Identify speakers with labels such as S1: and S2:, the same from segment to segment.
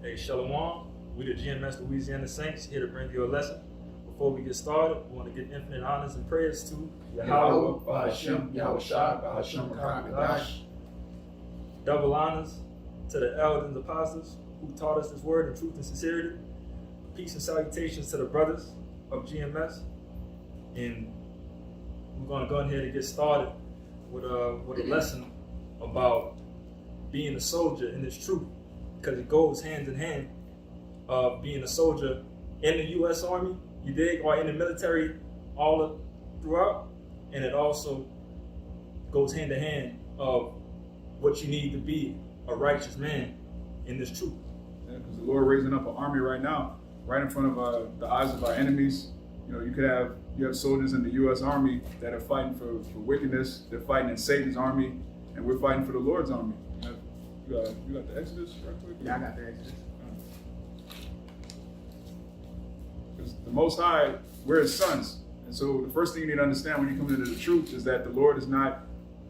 S1: Hey, Shalom. We the GMS Louisiana Saints here to bring you a lesson. Before we get started, we want to give infinite honors and prayers to
S2: Yahweh, Bahashem, Yahweh Shai, Bahashem, Kadash.
S1: Double honors to the elders and apostles who taught us this word in truth and sincerity. Peace and salutations to the brothers of GMS. And we're going to go ahead and get started with a lesson about being a soldier in this truth, because it goes hand in hand of being a soldier in the U.S. Army, you dig, or in the military throughout, and it also goes hand in hand of what you need to be a righteous man in this truth.
S2: Yeah, because the Lord raising up an army right now, right in front of the eyes of our enemies. You know, you have soldiers in the U.S. Army that are fighting for wickedness. They're fighting in Satan's army, and we're fighting for the Lord's army. You got the Exodus right quick?
S3: Yeah, I got the Exodus.
S2: Because the Most High, we're His sons. And so the first thing you need to understand when you come into the truth is that the Lord is not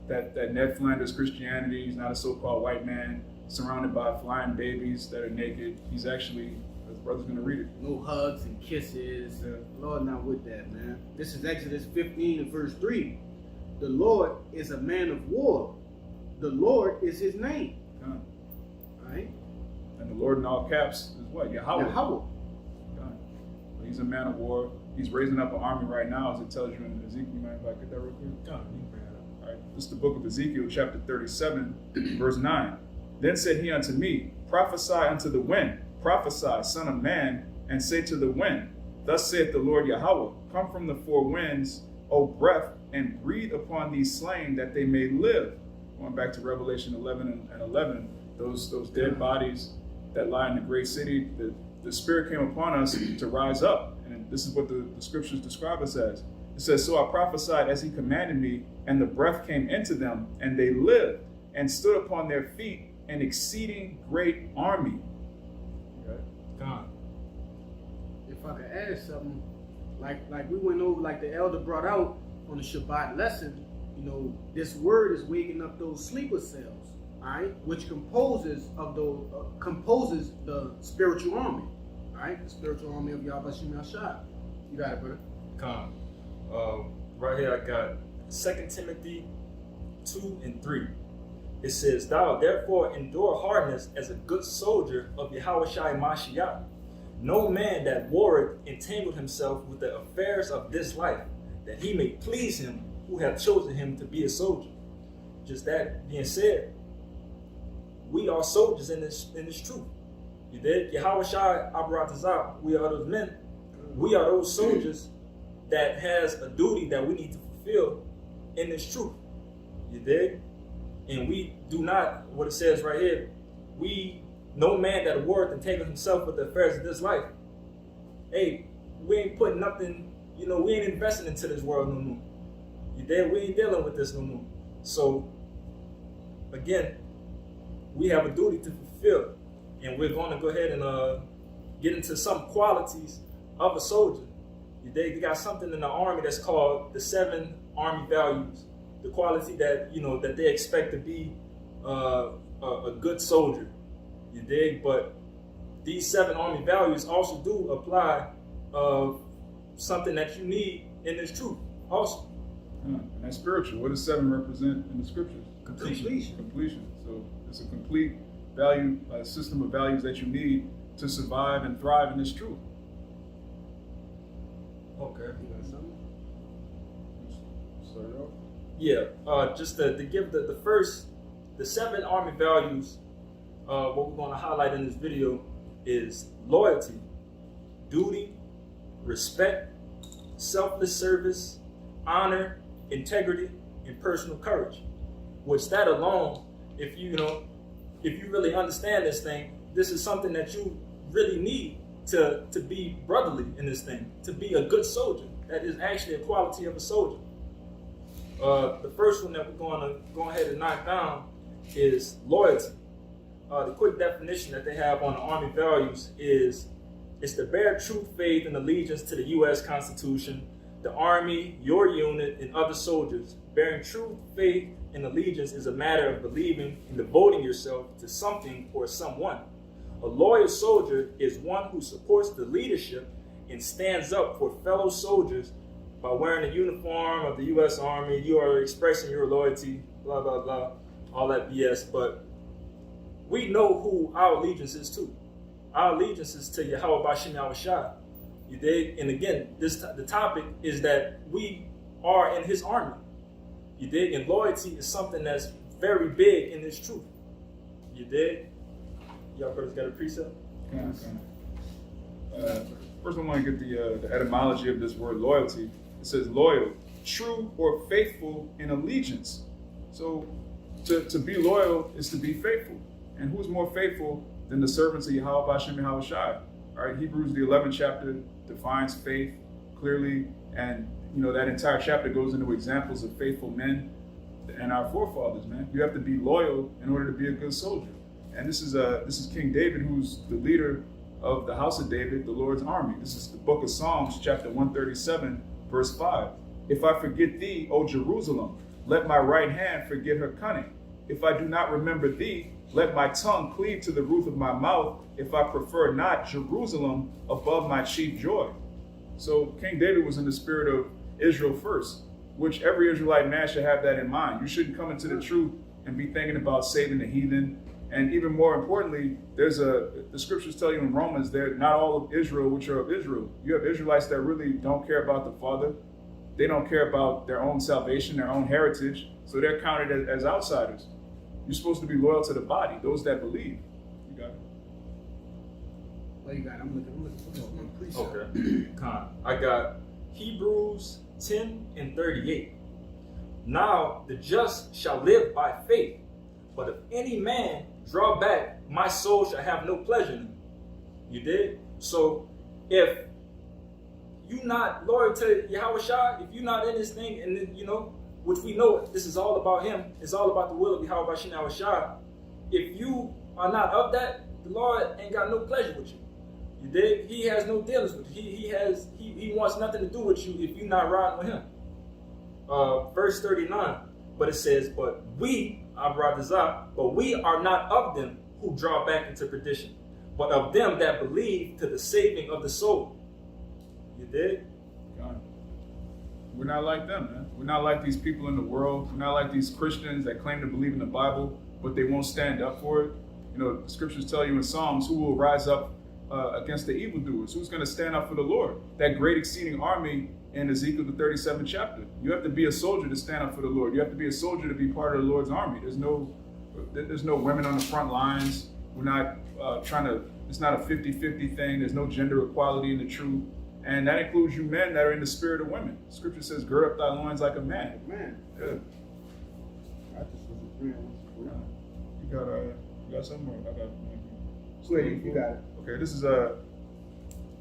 S2: that Ned Flanders Christianity. He's not a so-called white man surrounded by flying babies that are naked. He's actually, as the brother's going to read it.
S3: No hugs and kisses.
S2: Yeah.
S3: Lord, not with that, man. This is Exodus 15 and verse 3. The Lord is a man of war. The Lord is His name.
S2: God.
S3: All right?
S2: And the Lord in all caps is what? Yahweh.
S3: Yahweh.
S2: God. He's a man of war. He's raising up an army right now, as it tells you in Ezekiel. You mind if I get that real quick?
S1: God, you can bring that up.
S2: All right. This is the book of Ezekiel, chapter 37, verse 9. Then said he unto me, prophesy unto the wind, prophesy, son of man, and say to the wind, thus saith the Lord Yahweh, come from the four winds, O breath, and breathe upon these slain that they may live. Going back to Revelation 11 and 11, those dead bodies that lie in the great city, the Spirit came upon us to rise up. And this is what the scriptures describe us as. It says, so I prophesied as he commanded me, and the breath came into them, and they lived, and stood upon their feet, an exceeding great army. Okay.
S1: God.
S3: If I could add something, like we went over, like the elder brought out on the Shabbat lesson, you know, this word is waking up those sleeper cells, all right, which composes the spiritual army, all right, the spiritual army of Yahweh Shem Yahshua. You got it, brother.
S1: God. Right here I got 2 Timothy 2 and 3. It says, thou therefore endure hardness as a good soldier of Yahweh Shai Mashiach. No man that warreth entangled himself with the affairs of this life, that he may please him who hath chosen him to be a soldier. Just that being said, we are soldiers in this truth. You did? Yahweh Shai Abaratazah, we are those men. We are those soldiers that has a duty that we need to fulfill in this truth. You dig? And we do not, what it says right here, no man that warreth entangle himself with the affairs of this life. Hey, we ain't putting nothing, we ain't investing into this world no more. You dig? We ain't dealing with this no more. So, again, we have a duty to fulfill. And we're going to go ahead and get into some qualities of a soldier. You dig? You got something in the army that's called the 7 army values. The quality that that they expect to be a good soldier, you dig? But these 7 army values also do apply something that you need in this truth also.
S2: And that's spiritual. What does 7 represent in the scriptures?
S1: Completion.
S2: So it's a complete value, a system of values that you need to survive and thrive in this truth.
S1: Okay.
S3: You got something?
S2: Start it off.
S1: Yeah, just to give the 7 army values, what we're going to highlight in this video is loyalty, duty, respect, selfless service, honor, integrity, and personal courage. Which that alone, if you really understand this thing, this is something that you really need to be brotherly in this thing, to be a good soldier. That is actually a quality of a soldier. The first one that we're going to go ahead and knock down is loyalty. The quick definition that they have on the Army values is it's to bear true faith and allegiance to the U.S. Constitution, the Army, your unit, and other soldiers. Bearing true faith and allegiance is a matter of believing and devoting yourself to something or someone. A loyal soldier is one who supports the leadership and stands up for fellow soldiers by wearing the uniform of the U.S. Army. You are expressing your loyalty, blah, blah, blah, all that BS. But we know who our allegiance is to. Our allegiance is to Yahweh Bashim Yahushua. You dig? And again, the topic is that we are in his army. You dig? And loyalty is something that's very big in this truth. You dig? Y'all brothers got a precept?
S2: First, I want to get the etymology of this word loyalty. It says loyal, true or faithful in allegiance. So to be loyal is to be faithful. And who's more faithful than the servants of Yahweh Bashim Yahushua? All right, Hebrews, the 11th chapter, defines faith clearly. And, that entire chapter goes into examples of faithful men and our forefathers, man. You have to be loyal in order to be a good soldier. And this is King David, who's the leader of the house of David, the Lord's army. This is the book of Psalms, chapter 137, verse 5. If I forget thee, O Jerusalem, let my right hand forget her cunning. If I do not remember thee, let my tongue cleave to the roof of my mouth, if I prefer not Jerusalem above my chief joy. So King David was in the spirit of Israel first, which every Israelite man should have that in mind. You shouldn't come into the truth and be thinking about saving the heathen. And even more importantly, the scriptures tell you in Romans, they're not all of Israel which are of Israel. You have Israelites that really don't care about the Father. They don't care about their own salvation, their own heritage. So they're counted as outsiders. You're supposed to be loyal to the body, those that believe. You got it.
S3: Well, you got it. I'm looking for one precept.
S1: Okay. I got Hebrews 10 and 38. Now the just shall live by faith, but if any man draw back, my soul shall have no pleasure in him. You did? So if you not loyal to Yahushua, if you're not in this thing, and then, which we know this is all about him, it's all about the will of Yahweh Bashim Yahushua. If you are not of that, the Lord ain't got no pleasure with you. You dig? He has no dealings with you. He wants nothing to do with you if you're not riding with him. Verse 39, but it says, but we are not of them who draw back into perdition, but of them that believe to the saving of the soul. You dig?
S2: God. We're not like them, man. We're not like these people in the world. We're not like these Christians that claim to believe in the Bible, but they won't stand up for it. The scriptures tell you in Psalms, who will rise up against the evildoers? Who's going to stand up for the Lord? That great exceeding army in Ezekiel, the 37th chapter. You have to be a soldier to stand up for the Lord. You have to be a soldier to be part of the Lord's army. There's no women on the front lines. We're not it's not a 50-50 thing. There's no gender equality in the truth. And that includes you men that are in the spirit of women. Scripture says, gird up thy loins like a man.
S3: Man.
S2: Good.
S3: I just was agreeing.
S2: You got something? Or I got
S3: Sweet, you got it.
S2: Okay, this is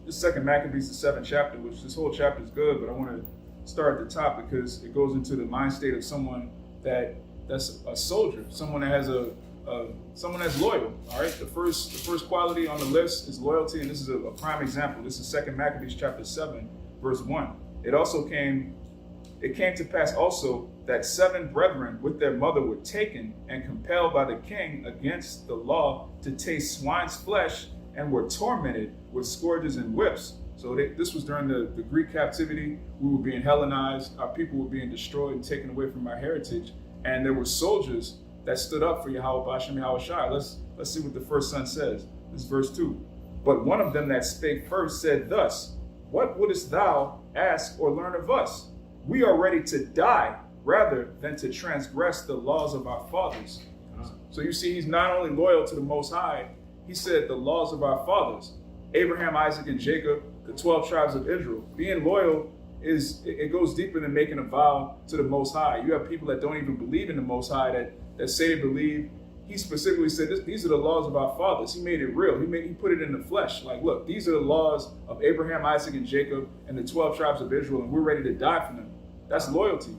S2: this Second Maccabees, the 7th chapter, which this whole chapter is good, but I want to start at the top because it goes into the mind state of someone that's a soldier, someone that has someone that's loyal. All right, the first quality on the list is loyalty, and this is a prime example. This is 2 Maccabees chapter 7, verse 1. It came to pass also that 7 brethren with their mother were taken and compelled by the king against the law to taste swine's flesh, and were tormented with scourges and whips. So this was during the Greek captivity. We were being Hellenized. Our people were being destroyed and taken away from our heritage. And there were soldiers that stood up for Yahweh Bashim Yahushua. Let's see what the first son says. This is verse 2. But one of them that spake first said thus, what wouldest thou ask or learn of us? We are ready to die rather than to transgress the laws of our fathers. So you see, he's not only loyal to the Most High, he said the laws of our fathers, Abraham, Isaac, and Jacob, the 12 tribes of Israel. Being loyal it goes deeper than making a vow to the Most High. You have people that don't even believe in the Most High that say they believe. He specifically said, these are the laws of our fathers. He made it real. He put it in the flesh. Like, look, these are the laws of Abraham, Isaac, and Jacob, and the 12 tribes of Israel, and we're ready to die for them. That's loyalty.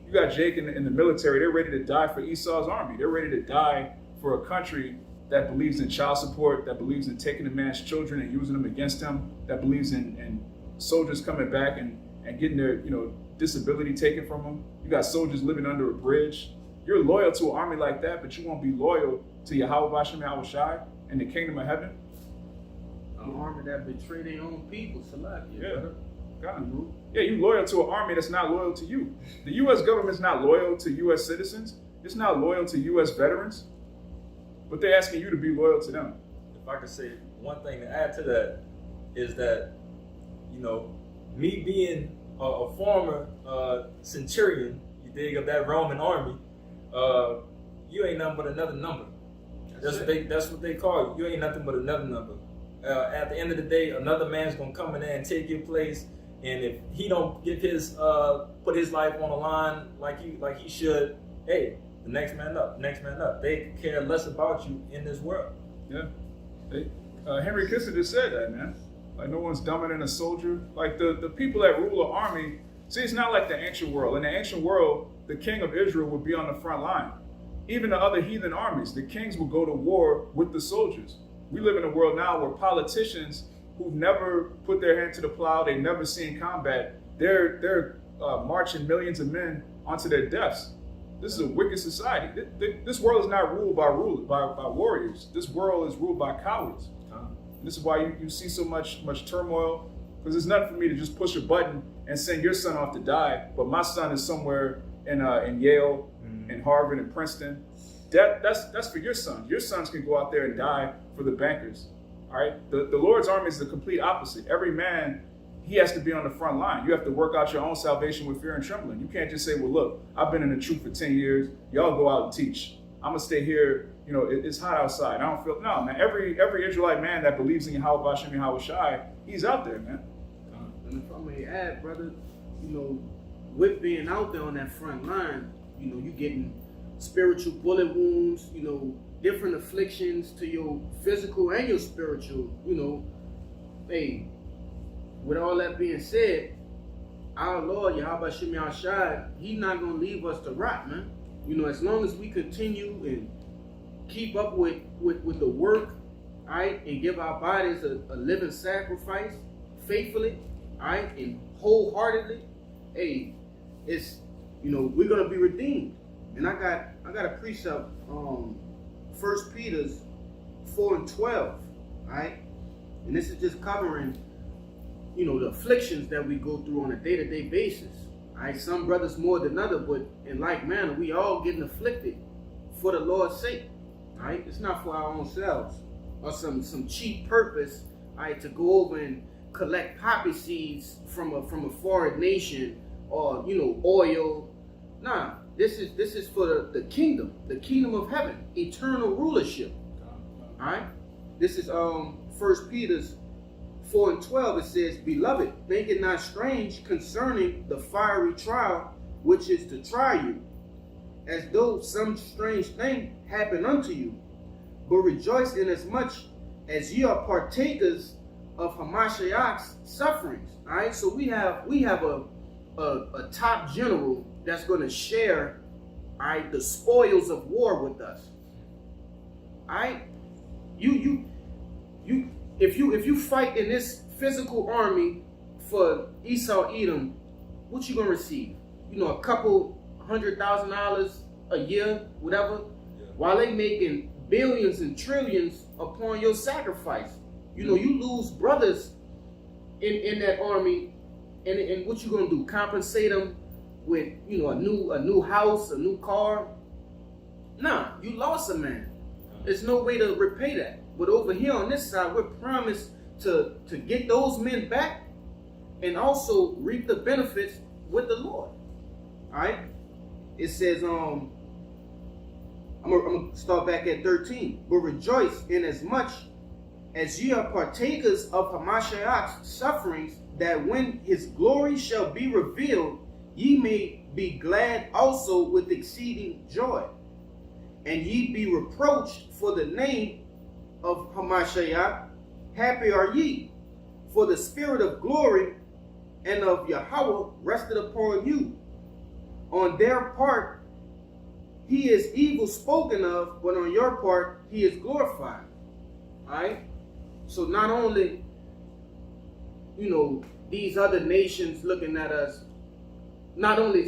S2: You got Jake in the military. They're ready to die for Esau's army. They're ready to die for a country that believes in child support, that believes in taking a man's children and using them against him, that believes in soldiers coming back and getting their disability taken from them. You got soldiers living under a bridge. You're loyal to an army like that, but you won't be loyal to Yahweh Bashim Yahushua. in the kingdom of heaven?
S3: An army that betray their own people, Salaki.
S2: Yeah.
S3: Brother.
S2: God. Yeah, you loyal to an army that's not loyal to you. The U.S. government's not loyal to U.S. citizens. It's not loyal to U.S. veterans. But they're asking you to be loyal to them.
S1: If I could say one thing to add to that is that, you know, me being a former centurion, you dig, of that Roman army, you ain't nothing but another number. That's what they call you. You ain't nothing but another number. At the end of the day, another man's gonna come in there and take your place. And if he don't give his put his life on the line like he should, hey, the next man up. They care less about you in this world.
S2: Yeah. Henry Kissinger said that, man. Like, no one's dumber than a soldier. Like, the people that rule an army, see, it's not like the ancient world. In the ancient world, the king of Israel would be on the front line. Even the other heathen armies, the kings would go to war with the soldiers. We live in a world now where politicians who've never put their hand to the plow, they've never seen combat, they're marching millions of men onto their deaths. This is a wicked society. This world is not ruled by warriors. This world is ruled by cowards. And this is why you see so much turmoil, because it's nothing for me to just push a button and send your son off to die, but my son is somewhere in Yale, in Harvard, and Princeton. That's for your sons. Your sons can go out there and die for the bankers. All right. The Lord's army is the complete opposite. Every man, he has to be on the front line. You have to work out your own salvation with fear and trembling. You can't just say, well, look, I've been in the truth for 10 years. Y'all go out and teach. I'm going to stay here. You know, it's hot outside. I don't feel, no, man. Every Israelite man that believes in Yahweh Hashem Yahweh Shai, he's out there, man.
S3: And if I may add, brother, you know, with being out there on that front line, you know, you getting spiritual bullet wounds, you know, different afflictions to your physical and your spiritual, you know. Hey, with all that being said, our Lord, Yahweh Shem Yahshai, He's not going to leave us to rot, man. You know, as long as we continue and keep up with the work, all right, and give our bodies a living sacrifice faithfully, all right, and wholeheartedly, hey, it's, you know, we're going to be redeemed. And I got a precept, 1 Peter 4:12, all right? And this is just covering, you know, the afflictions that we go through on a day-to-day basis. All right, some brothers more than others, but in like manner, we all getting afflicted for the Lord's sake. All right, it's not for our own selves or some cheap purpose. All right, to go over and collect poppy seeds from a foreign nation or, you know, oil. Nah, this is for the kingdom of heaven, eternal rulership. All right, this is 1 Peter 4:12. It says, "Beloved, think it not strange concerning the fiery trial which is to try you, as though some strange thing happened unto you. But rejoice inasmuch as ye are partakers of Hamashiach's sufferings." All right, so we have a top general that's going to share, all right, the spoils of war with us. All right, if you fight in this physical army for Esau Edom, what you gonna receive? You know, a couple $100,000 a year, whatever.
S1: Yeah.
S3: While they making billions and trillions upon your sacrifice. You know, you lose brothers in that army, and what you gonna do? Compensate them with, you know, a new house, a new car? Nah, you lost a man. There's no way to repay that. But over here on this side, we're promised to get those men back and also reap the benefits with the Lord. All right? It says, I'm gonna start back at 13. "But rejoice inasmuch as ye are partakers of Hamashiach's sufferings, that when his glory shall be revealed, ye may be glad also with exceeding joy. And ye be reproached for the name of Hamashiach, happy are ye, for the spirit of glory and of Yahweh rested upon you. On their part, he is evil spoken of, but on your part, he is glorified." All right? So not only, you know, these other nations looking at us, not only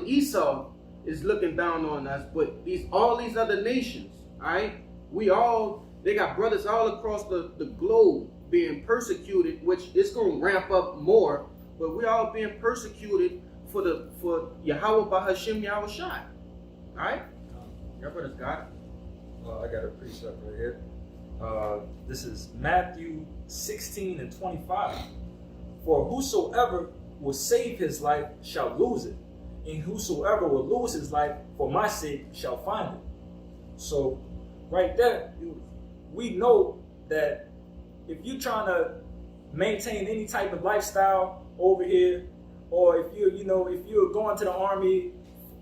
S3: Esau is looking down on us, but all these other nations, all right? We all They got brothers all across the globe being persecuted, which is going to ramp up more. But we're all being persecuted for Yahweh Bahashim Yahweh Shai. All right? Your brothers got it.
S1: I got a precept right here. This is Matthew 16 and 25. For whosoever will save his life shall lose it, and whosoever will lose his life for my sake shall find it. So, right there, we know that if you're trying to maintain any type of lifestyle over here, or if you're going to the army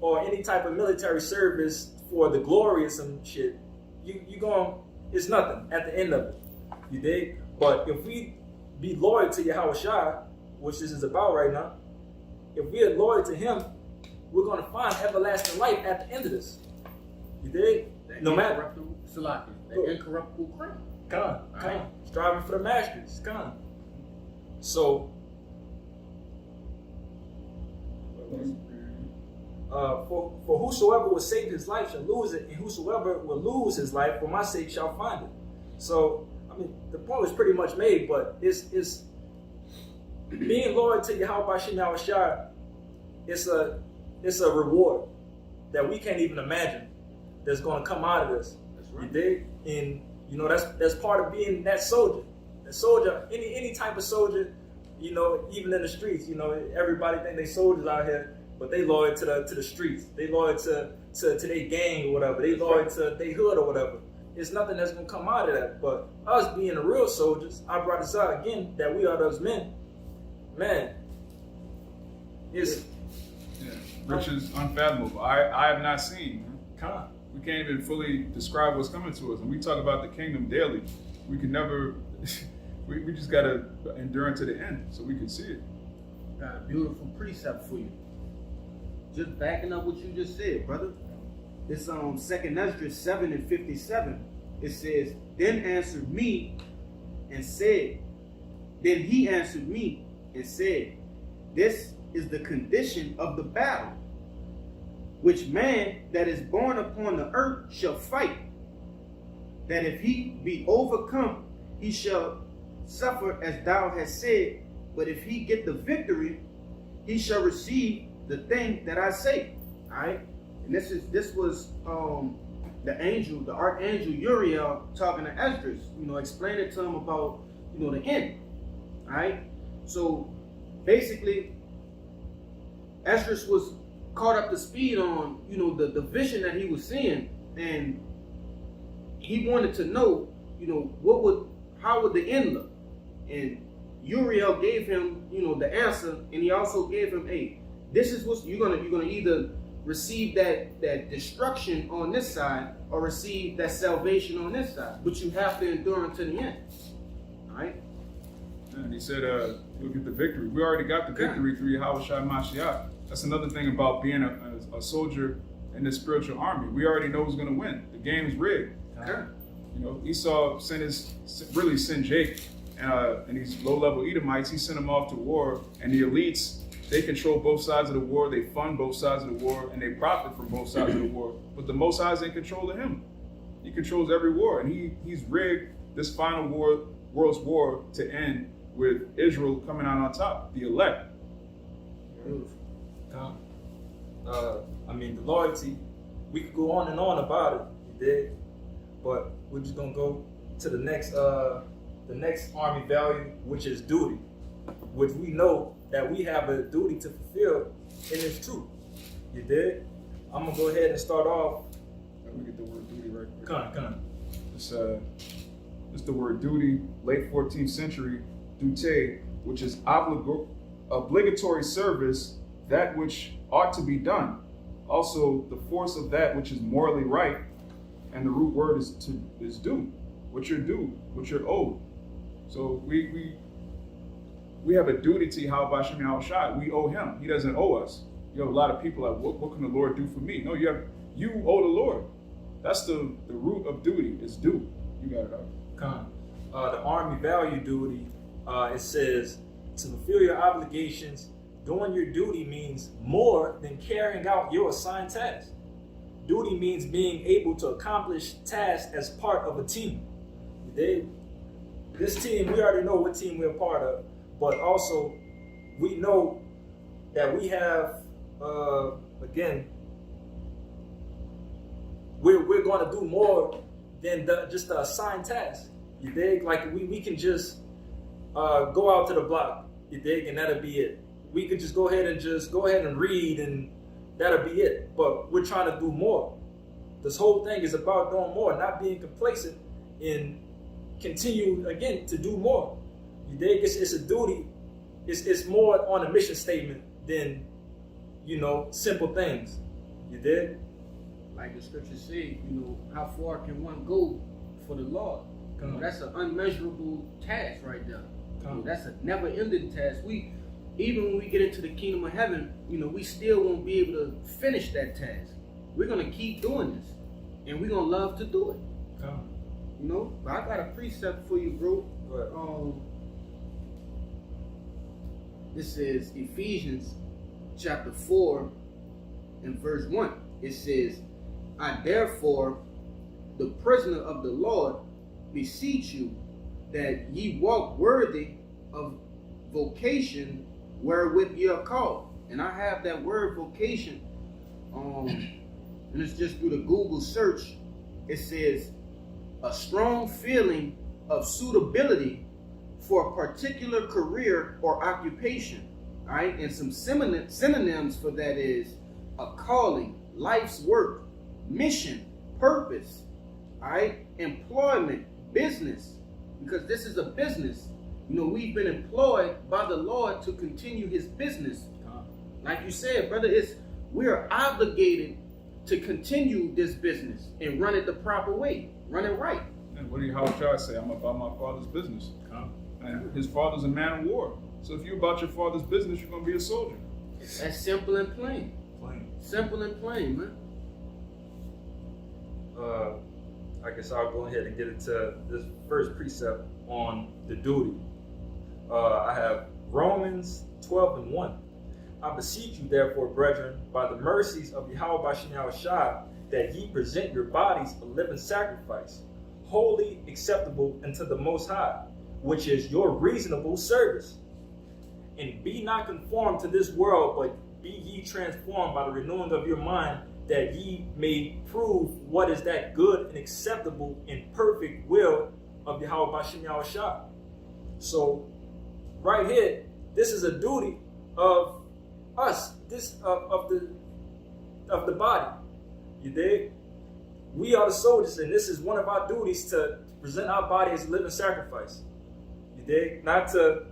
S1: or any type of military service for the glory or some shit, it's nothing at the end of it. You dig? But if we be loyal to Yahweh Shai, which this is about right now, if we are loyal to him, we're going to find everlasting life at the end of this. You dig? No matter.
S3: That incorruptible crown.
S1: Come. Striving for the masters. Come. So, for whosoever will save his life shall lose it, and whosoever will lose his life for my sake shall find it. So, I mean, the point was pretty much made, but it's being loyal to Yahweh Bashim Yahweh Shai. It's a reward that we can't even imagine that's going to come out of this.
S3: That's right.
S1: You dig? And that's part of being that soldier. A soldier, any type of soldier, even in the streets, everybody think they soldiers out here, but they loyal to the streets. They loyal to their gang or whatever. They loyal to their hood or whatever. It's nothing that's gonna come out of that. But us being the real soldiers, I brought this out again that we are those men. Man, it's
S2: riches unfathomable. I have not seen.
S1: Con.
S2: We can't even fully describe what's coming to us. And we talk about the kingdom daily. We can never. we just gotta endure unto the end so we can see it.
S3: Got a beautiful precept for you. Just backing up what you just said, brother. It's on 2nd Esdras 7 and 57. It says, Then he answered me and said, This is the condition of the battle, which man that is born upon the earth shall fight, that if he be overcome, he shall suffer as thou hast said, but if he get the victory, he shall receive the thing that I say. All right, and this was the archangel Uriel talking to Esdras, explaining to him about the end. All right, so basically, Esdras was caught up to speed on the vision that he was seeing, and he wanted to know how would the end look, and Uriel gave him the answer, and he also gave him, hey, this is what you're gonna either receive that destruction on this side or receive that salvation on this side, but you have to endure unto the end. All right.
S2: And he said, you'll get the victory. We already got the victory through Yahweh Shai Mashiach. That's another thing about being a soldier in the spiritual army. We already know who's going to win. The game's rigged.
S3: Okay.
S2: Esau sent Jake and these low-level Edomites. He sent them off to war, and the elites, they control both sides of the war. They fund both sides of the war, and they profit from both sides of the war. But the Most High is in control of him. He controls every war, and he's rigged this final world's war to end with Israel coming out on top, the elect.
S3: Beautiful.
S1: The loyalty, we could go on and on about it, you dig? But we're just gonna go to the next army value, which is duty, which we know that we have a duty to fulfill in this truth. You dig? I'm gonna go ahead and start off.
S2: Let me get the word duty right quick.
S1: Come on.
S2: It's the word duty, late 14th century, dute, which is obligatory service, that which ought to be done. Also, the force of that which is morally right, and the root word is due. What you're due, what you're owed. So we have a duty to Yahweh Bashim Yahweh Shai. We owe him. He doesn't owe us. You have a lot of people like, what can the Lord do for me? No, you owe the Lord. That's the root of duty. It's due. You got it out.
S1: The army value duty, it says, to fulfill your obligations, doing your duty means more than carrying out your assigned task. Duty means being able to accomplish tasks as part of a team. This team, we already know what team we're a part of, but also we know that we have, again, we're going to do more than just the assigned task. You dig? Like we can just go out to the block. You dig? And that'll be it. We could just go ahead and read, and that'll be it. But we're trying to do more. This whole thing is about doing more, not being complacent, and continue again to do more. You dig? It's a duty. It's more on a mission statement than, simple things. You dig?
S3: Like the scriptures say, how far can one go for the Lord? That's an unmeasurable task right there. That's a never-ending task. Even when we get into the kingdom of heaven, we still won't be able to finish that task. We're gonna keep doing this, and we're gonna love to do it. But I got a precept for you, bro.
S1: Go ahead.
S3: This is Ephesians chapter 4 and verse 1. It says, I therefore, the prisoner of the Lord, beseech you that ye walk worthy of vocation wherewith ye are called. And I have that word vocation, and it's just through the Google search. It says a strong feeling of suitability for a particular career or occupation. All right, and some synonyms for that is a calling, life's work, mission, purpose, all right, employment, business, because this is a business. We've been employed by the Lord to continue his business. Like you said, brother, we are obligated to continue this business and run it the proper way, run it right.
S2: And what did Yahushua say? I'm about my father's business. And his father's a man of war. So if you're about your father's business, you're going to be a soldier.
S3: That's simple and plain. Simple and plain, man.
S1: I guess I'll go ahead and get into this first precept on the duty. I have Romans 12:1. I beseech you, therefore, brethren, by the mercies of Yahweh Bashem Yahushua, that ye present your bodies a living sacrifice, wholly acceptable unto the Most High, which is your reasonable service. And be not conformed to this world, but be ye transformed by the renewing of your mind, that ye may prove what is that good and acceptable and perfect will of Yahweh Bashem Yahushua. So, right here, this is a duty of us, of the body. You dig? We are the soldiers, and this is one of our duties to present our body as a living sacrifice. You dig? Not to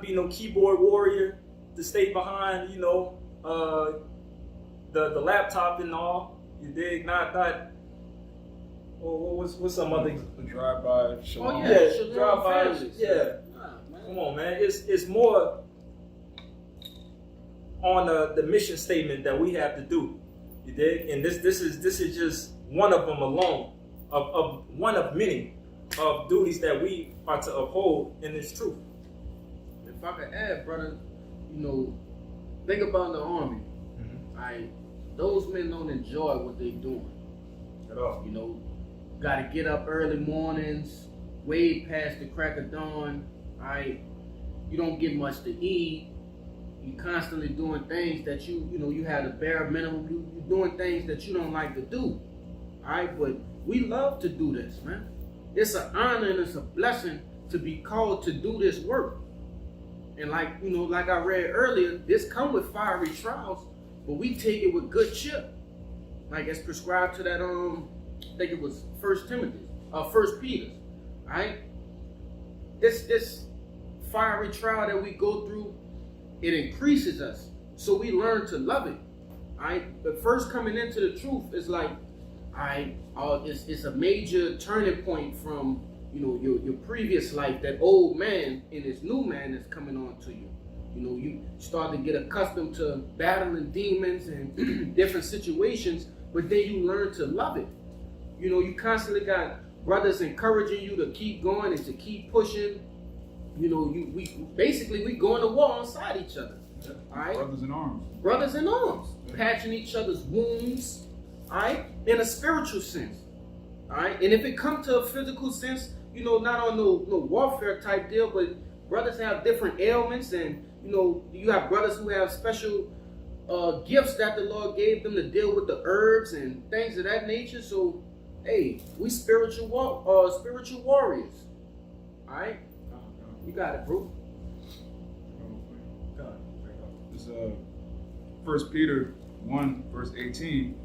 S1: be no keyboard warrior, to stay behind, the laptop and all. You dig? What's some other?
S2: The drive-by, shalom.
S3: Shalom
S1: drive-by.
S3: families.
S1: Yeah. Come on, man. It's more on the mission statement that we have to do. You dig? And this is just one of them alone, of one of many of duties that we are to uphold in this truth.
S3: If I could add, brother, think about the army. Those men don't enjoy what they're doing
S1: At all.
S3: Got to get up early mornings, way past the crack of dawn. You don't get much to eat. You constantly doing things that you have the bare minimum. You're doing things that you don't like to do. But we love to do this, man. It's an honor and it's a blessing to be called to do this work. And like I read earlier, this come with fiery trials, but we take it with good cheer. Like it's prescribed to that, I think it was 1 Peter. This fiery trial that we go through, it increases us. So we learn to love it. But first coming into the truth is like, it's a major turning point from your previous life, that old man, and this new man that's coming on to you. You start to get accustomed to battling demons and different situations, but then you learn to love it. You constantly got brothers encouraging you to keep going and to keep pushing. We going to war alongside each other.
S2: Yeah.
S3: All right?
S2: Brothers in arms.
S3: Patching each other's wounds, all right, in a spiritual sense. All right, and if it comes to a physical sense, you know, not on no warfare type deal, but brothers have different ailments, and you know, you have brothers who have special gifts that the Lord gave them to deal with the herbs and things of that nature. So, hey, we spiritual warriors. All right, you got it, bro.
S2: It's 1 Peter 1 verse 18.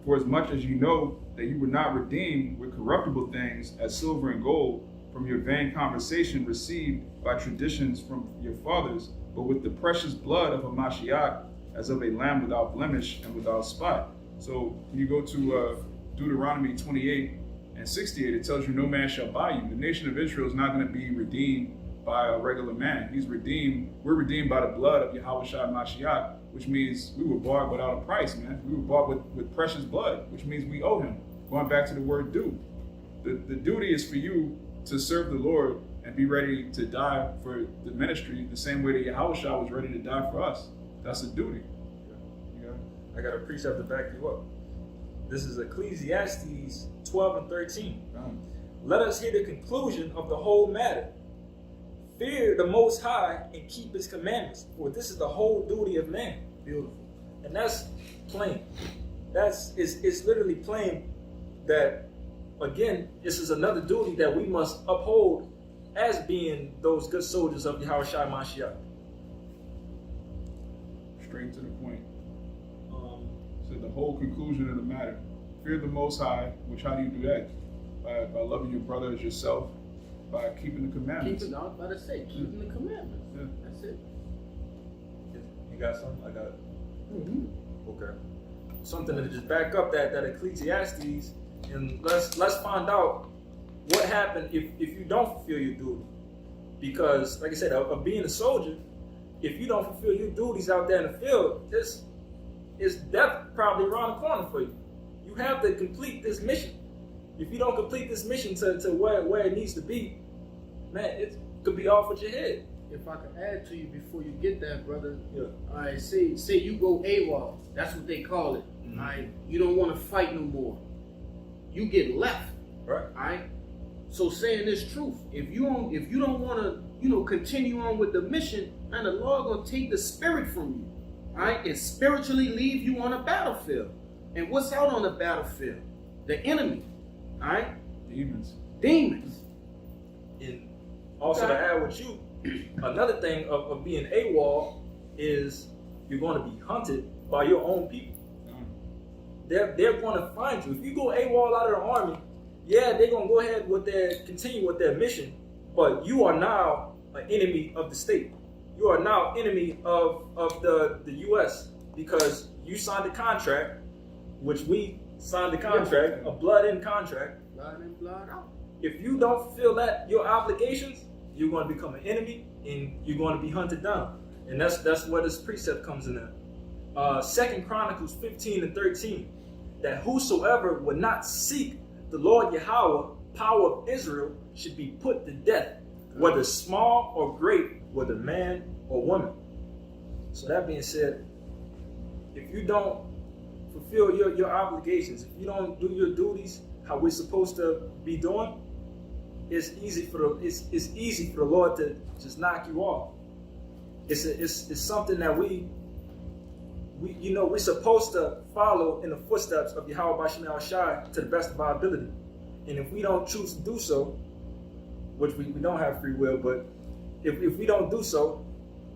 S2: For as much as you know that you were not redeemed with corruptible things as silver and gold from your vain conversation received by traditions from your fathers, but with the precious blood of a Mashiach, as of a lamb without blemish and without spot. So when you go to Deuteronomy 28 and 68, it tells you no man shall buy you. The nation of Israel is not going to be redeemed by a regular man. We're redeemed by the blood of Yahweh Shai Mashiach, which means we were bought without a price, man. We were bought with precious blood, which means we owe him. Going back to the word due. The duty is for you to serve the Lord and be ready to die for the ministry the same way that Yahweh Shai was ready to die for us. That's a duty.
S1: I got a precept to back you up. This is Ecclesiastes 12 and 13. Let us hear the conclusion of the whole matter. Fear the Most High and keep His commandments, for this is the whole duty of man.
S3: Beautiful.
S1: And that's plain. It's literally plain that, again, this is another duty that we must uphold as being those good soldiers of Yahweh Shai Mashiach.
S2: Straight to the point. So the whole conclusion of the matter. Fear the Most High, which how do you do that? By loving your brother as yourself, by keeping the commandments.
S3: I was about to say, keeping the commandments.
S2: Yeah.
S3: That's it.
S1: You got something? I got it.
S3: Mm-hmm.
S1: Okay. Something to just back up that Ecclesiastes, and let's find out what happened if you don't fulfill your duty. Because, like I said, of being a soldier, if you don't fulfill your duties out there in the field, it's death probably around the corner for you. You have to complete this mission. If you don't complete this mission to where it needs to be, man, it could be off with your head.
S3: If I could add to you before you get that, brother.
S1: Yeah.
S3: All right, say you go AWOL. That's what they call it.
S1: Mm-hmm.
S3: All right, you don't want to fight no more. You get left.
S1: Right.
S3: All right. So saying this truth, if you don't want to, continue on with the mission, man, the Lord gonna take the spirit from you. All right, and spiritually leave you on a battlefield. And what's out on the battlefield? The enemy. All right?
S2: Demons.
S1: And also to add with you, another thing of being AWOL is you're going to be hunted by your own people. They're going to find you. If you go AWOL out of the army, yeah, they're going to go ahead continue with their mission, but you are now an enemy of the state. You are now enemy of the U.S. because you signed a contract, which we signed the contract, a blood-in contract.
S3: Blood in, blood out.
S1: If you don't fulfill your obligations, you're going to become an enemy and you're going to be hunted down. And that's where this precept comes in at. 2 Chronicles 15 and 13, that whosoever would not seek the Lord Yahweh, power of Israel, should be put to death, whether small or great, whether man or woman. So that being said, if you don't fulfill your obligations, if you don't do your duties how we're supposed to be doing, it's easy for the Lord to just knock you off. It's something that we're supposed to follow in the footsteps of Yahweh Bashim Al Shai to the best of our ability. And if we don't choose to do so, which we don't have free will, but if we don't do so,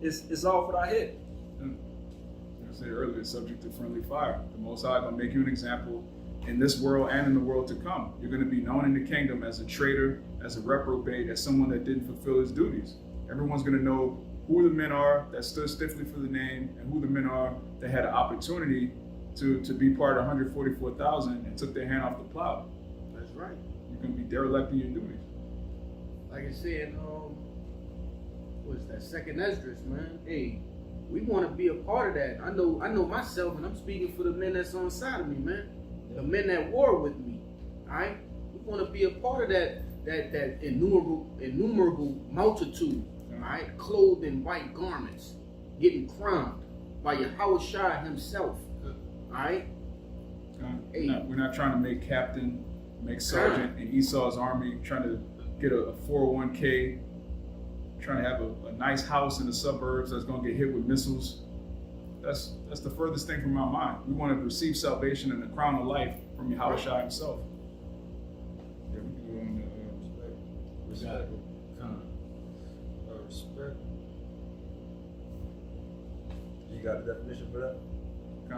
S1: it's all with our head.
S2: I said earlier, subject to friendly fire. The Most High going to make you an example in this world and in the world to come. You're going to be known in the kingdom as a traitor, as a reprobate, as someone that didn't fulfill his duties. Everyone's going to know who the men are that stood stiffly for the name and who the men are that had an opportunity to be part of 144,000 and took their hand off the plow.
S3: That's right.
S2: You're going to be derelict in your duties.
S3: Like I said, what's that? Second Esdras, man. Hey, we want to be a part of that. I know myself, and I'm speaking for the men that's on the side of me, man. The men that war with me. All right, we want to be a part of that innumerable multitude. All right, clothed in white garments, getting crowned by Yahweh Shai himself. All right.
S2: We're not trying to make captain make sergeant in Esau's army, trying to get a 401k, trying to have a nice house in the suburbs that's going to get hit with missiles. That's the furthest thing from our mind. We want to receive salvation and the crown of life from Yahushua himself. Yeah, we can go on
S1: Respect. Respect. You got a definition for that?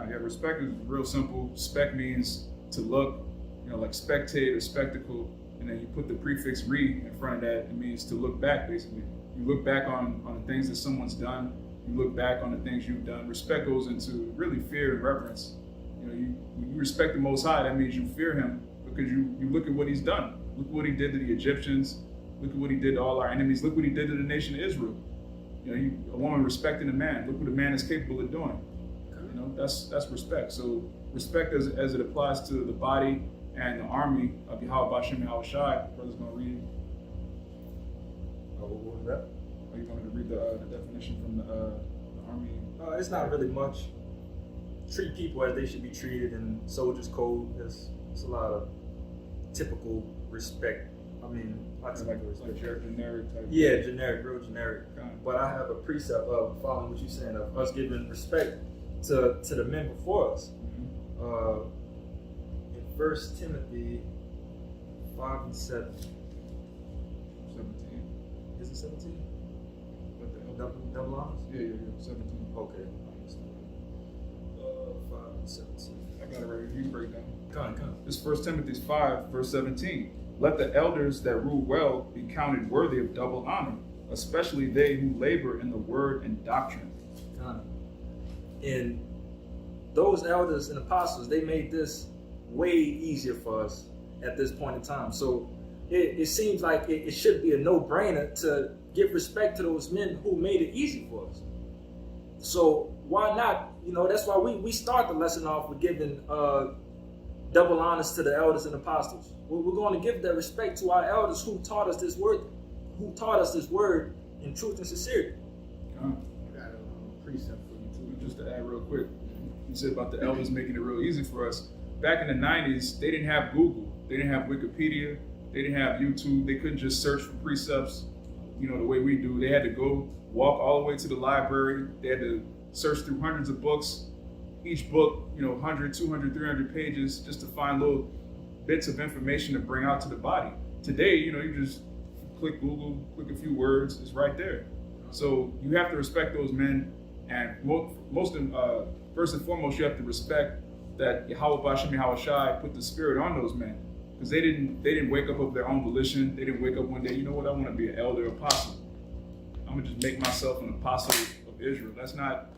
S2: yeah, respect is real simple. Spec means to look, like spectate or spectacle, and then you put the prefix "re" in front of that. It means to look back, basically. You look back on the things that someone's done. You look back on the things you've done. Respect goes into really fear and reverence. You respect the Most High. That means you fear Him because you look at what He's done. Look what He did to the Egyptians. Look at what He did to all our enemies. Look what He did to the nation of Israel. A woman respecting a man. Look what a man is capable of doing. That's respect. So respect as it applies to the body and the army of Yahweh Bashem Yahushai. Brother's going to read.
S1: What was that?
S2: Are you going to read the definition from the army?
S1: It's not really much. Treat people as they should be treated in soldiers' code. It's a lot of typical respect. I mean,
S2: Like generic type.
S1: Yeah, generic, real generic. But I have a precept of following what you're saying of us giving respect to the men before us.
S2: Mm-hmm.
S1: In 1 Timothy 5 and 7.
S2: 17.
S1: Is it 17?
S2: What the hell?
S1: Double honors?
S2: Yeah, 17.
S1: Okay. 5 and 17.
S2: I got it right here. You can break down.
S1: Come.
S2: This 1 Timothy 5, verse 17. Let the elders that rule well be counted worthy of double honor, especially they who labor in the word and doctrine.
S1: And those elders and apostles, they made this way easier for us at this point in time. So it seems like it should be a no-brainer to give respect to those men who made it easy for us. So why not? That's why we start the lesson off with giving double honors to the elders and apostles. We're going to give that respect to our elders who taught us this word, in truth and sincerity.
S3: I got a precept for you too.
S2: Just to add real quick, you said about the elders making it real easy for us. Back in the 90s, they didn't have Google. They didn't have Wikipedia. They didn't have YouTube. They couldn't just search for precepts, the way we do. They had to go walk all the way to the library. They had to search through hundreds of books. Each book, 100, 200, 300 pages just to find little bits of information to bring out to the body. Today, you just click Google, click a few words, it's right there. So you have to respect those men, and first and foremost, you have to respect that Yahweh Bashem Yahushai put the spirit on those men, because they didn't wake up of their own volition. They didn't wake up one day, I want to be an elder apostle. I'm gonna just make myself an apostle of Israel. That's not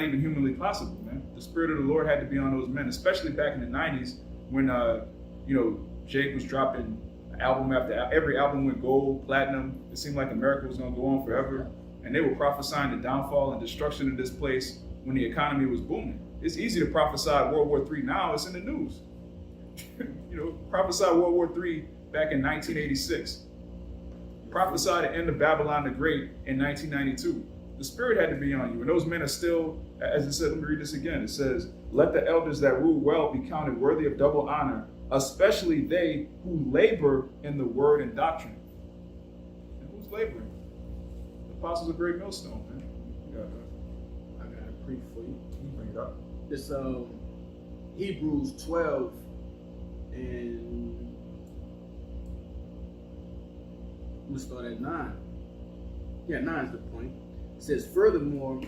S2: even humanly possible, man. The spirit of the Lord had to be on those men, especially back in the 90s when Jake was dropping album after every album went gold, platinum. It seemed like America was going to go on forever, and they were prophesying the downfall and destruction of this place when the economy was booming. It's easy to prophesy World War III now. It's in the news. Prophesy World War III back in 1986. Prophesy the end of Babylon the Great in 1992. The spirit had to be on you, and those men are still, as it said, let me read this again. It says, let the elders that rule well be counted worthy of double honor, especially they who labor in the word and doctrine. And who's laboring? The apostles of Great Millstone, man.
S3: I got a brief for you.
S1: You bring it up.
S3: It's Hebrews 12 and I'm gonna start at 9. Yeah, 9 is the point. It says, furthermore,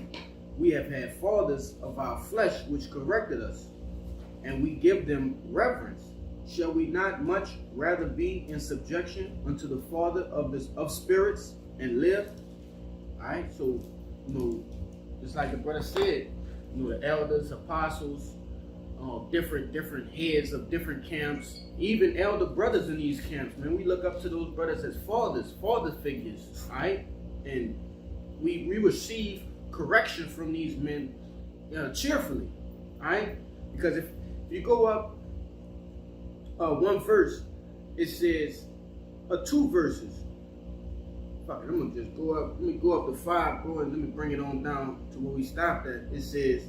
S3: we have had fathers of our flesh which corrected us, and we give them reverence. Shall we not much rather be in subjection unto the Father of spirits and live? All right, so just like the brother said, the elders, apostles, different heads of different camps, even elder brothers in these camps, man. We look up to those brothers as father figures, all right? And we receive correction from these men cheerfully, all right? Because if you go up one verse, it says 2 verses. Fuck it, I'm gonna just go up. Let me go up to 5, bro, and let me bring it on down to where we stopped at. It says,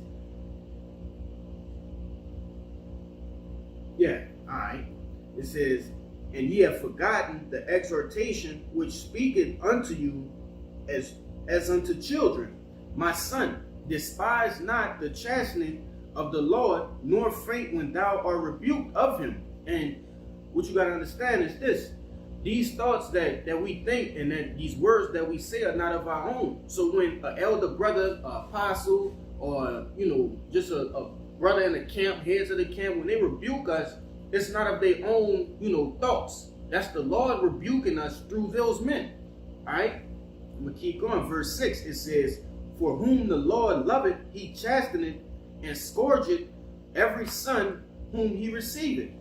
S3: yeah, all right. It says, and ye have forgotten the exhortation which speaketh unto you as unto children. My son, despise not the chastening of the Lord, nor faint when thou art rebuked of him. And what you got to understand is this: these thoughts that we think and that these words that we say are not of our own. So when an elder brother, an apostle, or just a brother in the camp, heads of the camp, when they rebuke us, it's not of their own thoughts. That's the Lord rebuking us through those men. All right, I'm gonna keep going. Verse 6, it says, for whom the Lord loveth, he chasteneth and scourgeth every son whom he receiveth.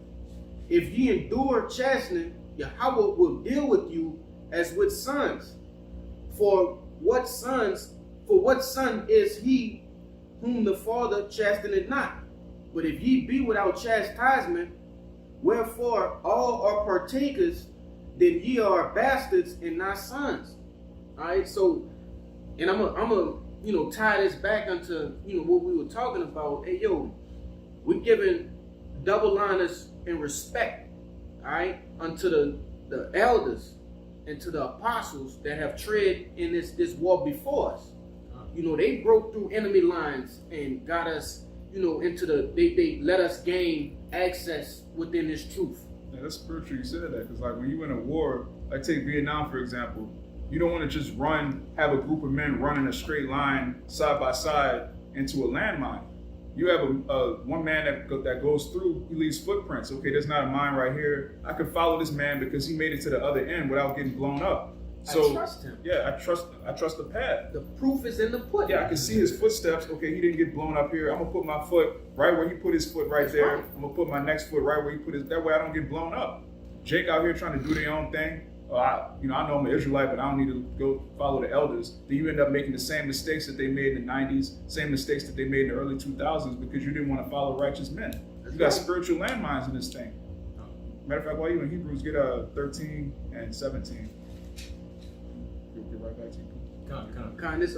S3: If ye endure chastening, Yahweh will deal with you as with sons. For what son is he whom the Father chasteneth not? But if ye be without chastisement, wherefore all are partakers, then ye are bastards and not sons. All right, so, and I'm gonna tie this back into what we were talking about. Hey, we're giving double liners in respect, all right, unto the elders and to the apostles that have tread in this war before us. They broke through enemy lines and got us, into they let us gain access within this truth.
S2: Yeah, that's spiritual. You said that because, like, when you in a war, like take Vietnam for example, you don't want to just have a group of men run in a straight line side by side into a landmine. You have one man that goes through, he leaves footprints. Okay, there's not a mine right here. I can follow this man because he made it to the other end without getting blown up. So
S3: I trust him.
S2: Yeah, I trust the path.
S3: The proof is in the pudding.
S2: Yeah, I can see his footsteps. Okay, he didn't get blown up here. I'm gonna put my foot right where he put his foot right there. I'm gonna put my next foot right where he put his. That way I don't get blown up. Jake out here trying to do their own thing. I know I'm an Israelite, but I don't need to go follow the elders. Then you end up making the same mistakes that they made in the 90s, same mistakes that they made in the early 2000s because you didn't want to follow righteous men. You got spiritual landmines in this thing. Matter of fact, while you in Hebrews, get 13 and 17. You'll get right back to you.
S3: Kind this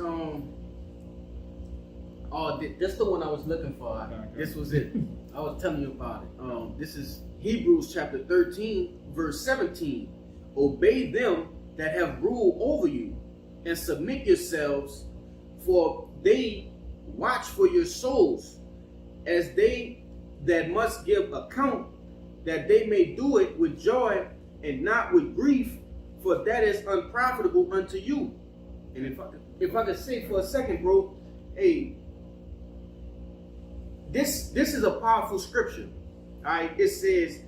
S3: that's the one I was looking for.
S2: Okay.
S3: This was it. I was telling you about it. This is Hebrews chapter 13, verse 17. Obey them that have rule over you, and submit yourselves, for they watch for your souls, as they that must give account, that they may do it with joy and not with grief, for that is unprofitable unto you. And if I could say for a second, bro, hey, this is a powerful scripture. All right, it says,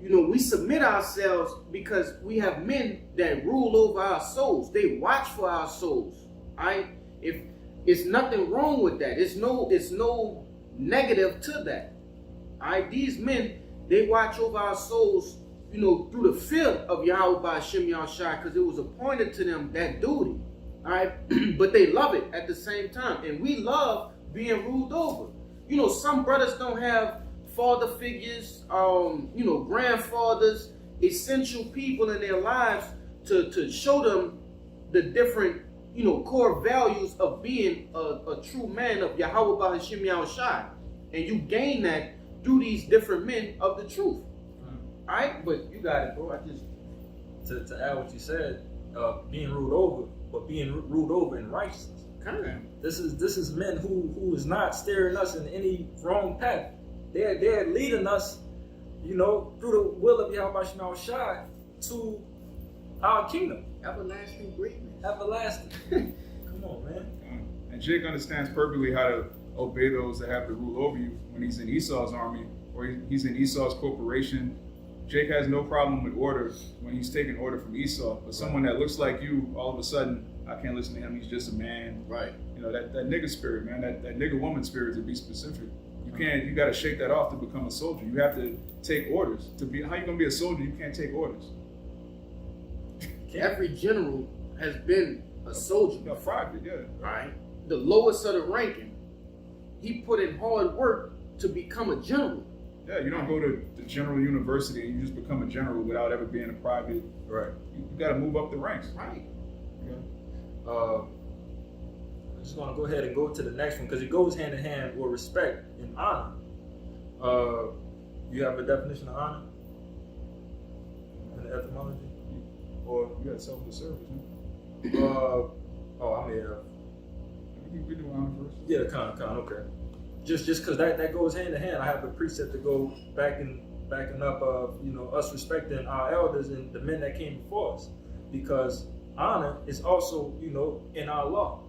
S3: we submit ourselves because we have men that rule over our souls. They watch for our souls. All right, if it's nothing wrong with that, it's no negative to that. All right, these men, they watch over our souls, through the fear of Yahweh by Hashem Yahushua, because it was appointed to them that duty. All right, but they love it at the same time, and we love being ruled over. Some brothers don't have father figures, grandfathers, essential people in their lives to show them the different, core values of being a true man of Yahweh by Hashem Yahushua. And you gain that through these different men of the truth. All right, but you got it, bro. I just
S1: to add what you said, being ruled over, but being ruled over in righteousness. This is men who is not steering us in any wrong path. They're leading us, through the will of Yahweh Shai to our kingdom.
S3: Everlasting greatness.
S1: Everlasting. Come on, man.
S2: And Jake understands perfectly how to obey those that have to rule over you when he's in Esau's army or he's in Esau's corporation. Jake has no problem with order when he's taking order from Esau. But someone that looks like you, all of a sudden, I can't listen to him. He's just a man.
S3: Right.
S2: That nigga spirit, man. That nigga woman spirit, to be specific. You got to shake that off to become a soldier. You have to take orders. How you gonna be a soldier? You can't take orders.
S3: Every general has been a soldier.
S2: No, private, yeah.
S3: Right. The lowest of the ranking, he put in hard work to become a general.
S2: Yeah, you don't go to the general university and you just become a general without ever being a private.
S1: Right.
S2: You got to move up the ranks.
S3: Right.
S1: Yeah. I'm just gonna go ahead and go to the next one because it goes hand in hand with respect and honor. You have a definition of honor? etymology? Or
S2: You got selfless service, huh?
S1: I may have.
S2: We do honor first.
S1: Yeah, kind, okay. Just because that goes hand in hand. I have a precept to go backing up of us respecting our elders and the men that came before us, because honor is also in our law.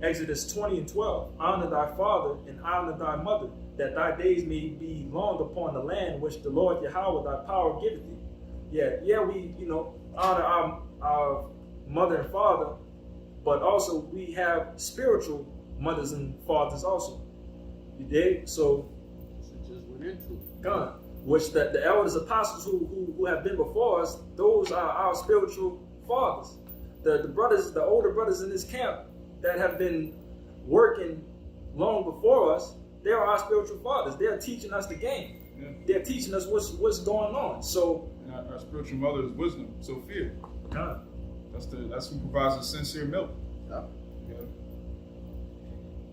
S1: Exodus 20:12. Honor thy father and honor thy mother, that thy days may be long upon the land which the Lord Yahweh thy power giveth thee. Yeah, we honor our mother and father, but also we have spiritual mothers and fathers also. You dig? So
S3: Just went into
S1: God, which the elders apostles who have been before us, those are our spiritual fathers. The brothers, the older brothers in this camp that have been working long before us, they are our spiritual fathers. They're teaching us the game.
S2: Yeah.
S1: They're teaching us what's going on. So
S2: And our spiritual mother is wisdom, Sophia.
S1: God.
S2: That's who provides the sincere milk.
S3: Yeah.
S2: Yeah.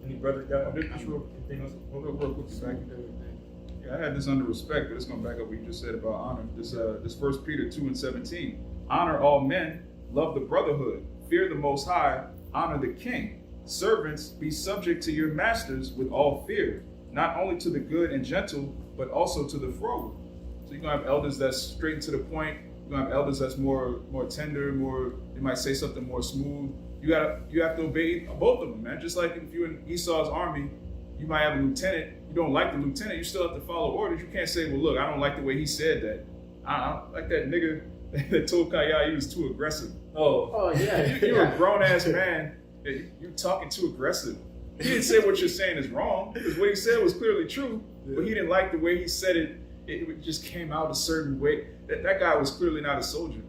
S1: Any brothers got
S2: Just real
S1: anything else?
S2: quick, back.
S3: everything.
S2: Yeah, I had this under respect, but it's going to back up what you just said about honor. This 1 Peter 2:17. Honor all men, love the brotherhood, fear the Most High, honor the king. Servants, be subject to your masters with all fear, not only to the good and gentle, but also to the froward. So you're going to have elders that's straight and to the point. You're going to have elders that's more tender, they might say something more smooth. You have to obey both of them, man. Just like if you're in Esau's army, you might have a lieutenant. You don't like the lieutenant, you still have to follow orders. You can't say, well, look, I don't like the way he said that. I don't like that nigga that told Kaya he was too aggressive.
S3: Oh yeah.
S2: You're a grown-ass man. You're talking too aggressive. He didn't say what you're saying is wrong, because what he said was clearly true, but he didn't like the way he said it. It just came out a certain way. That guy was clearly not a soldier.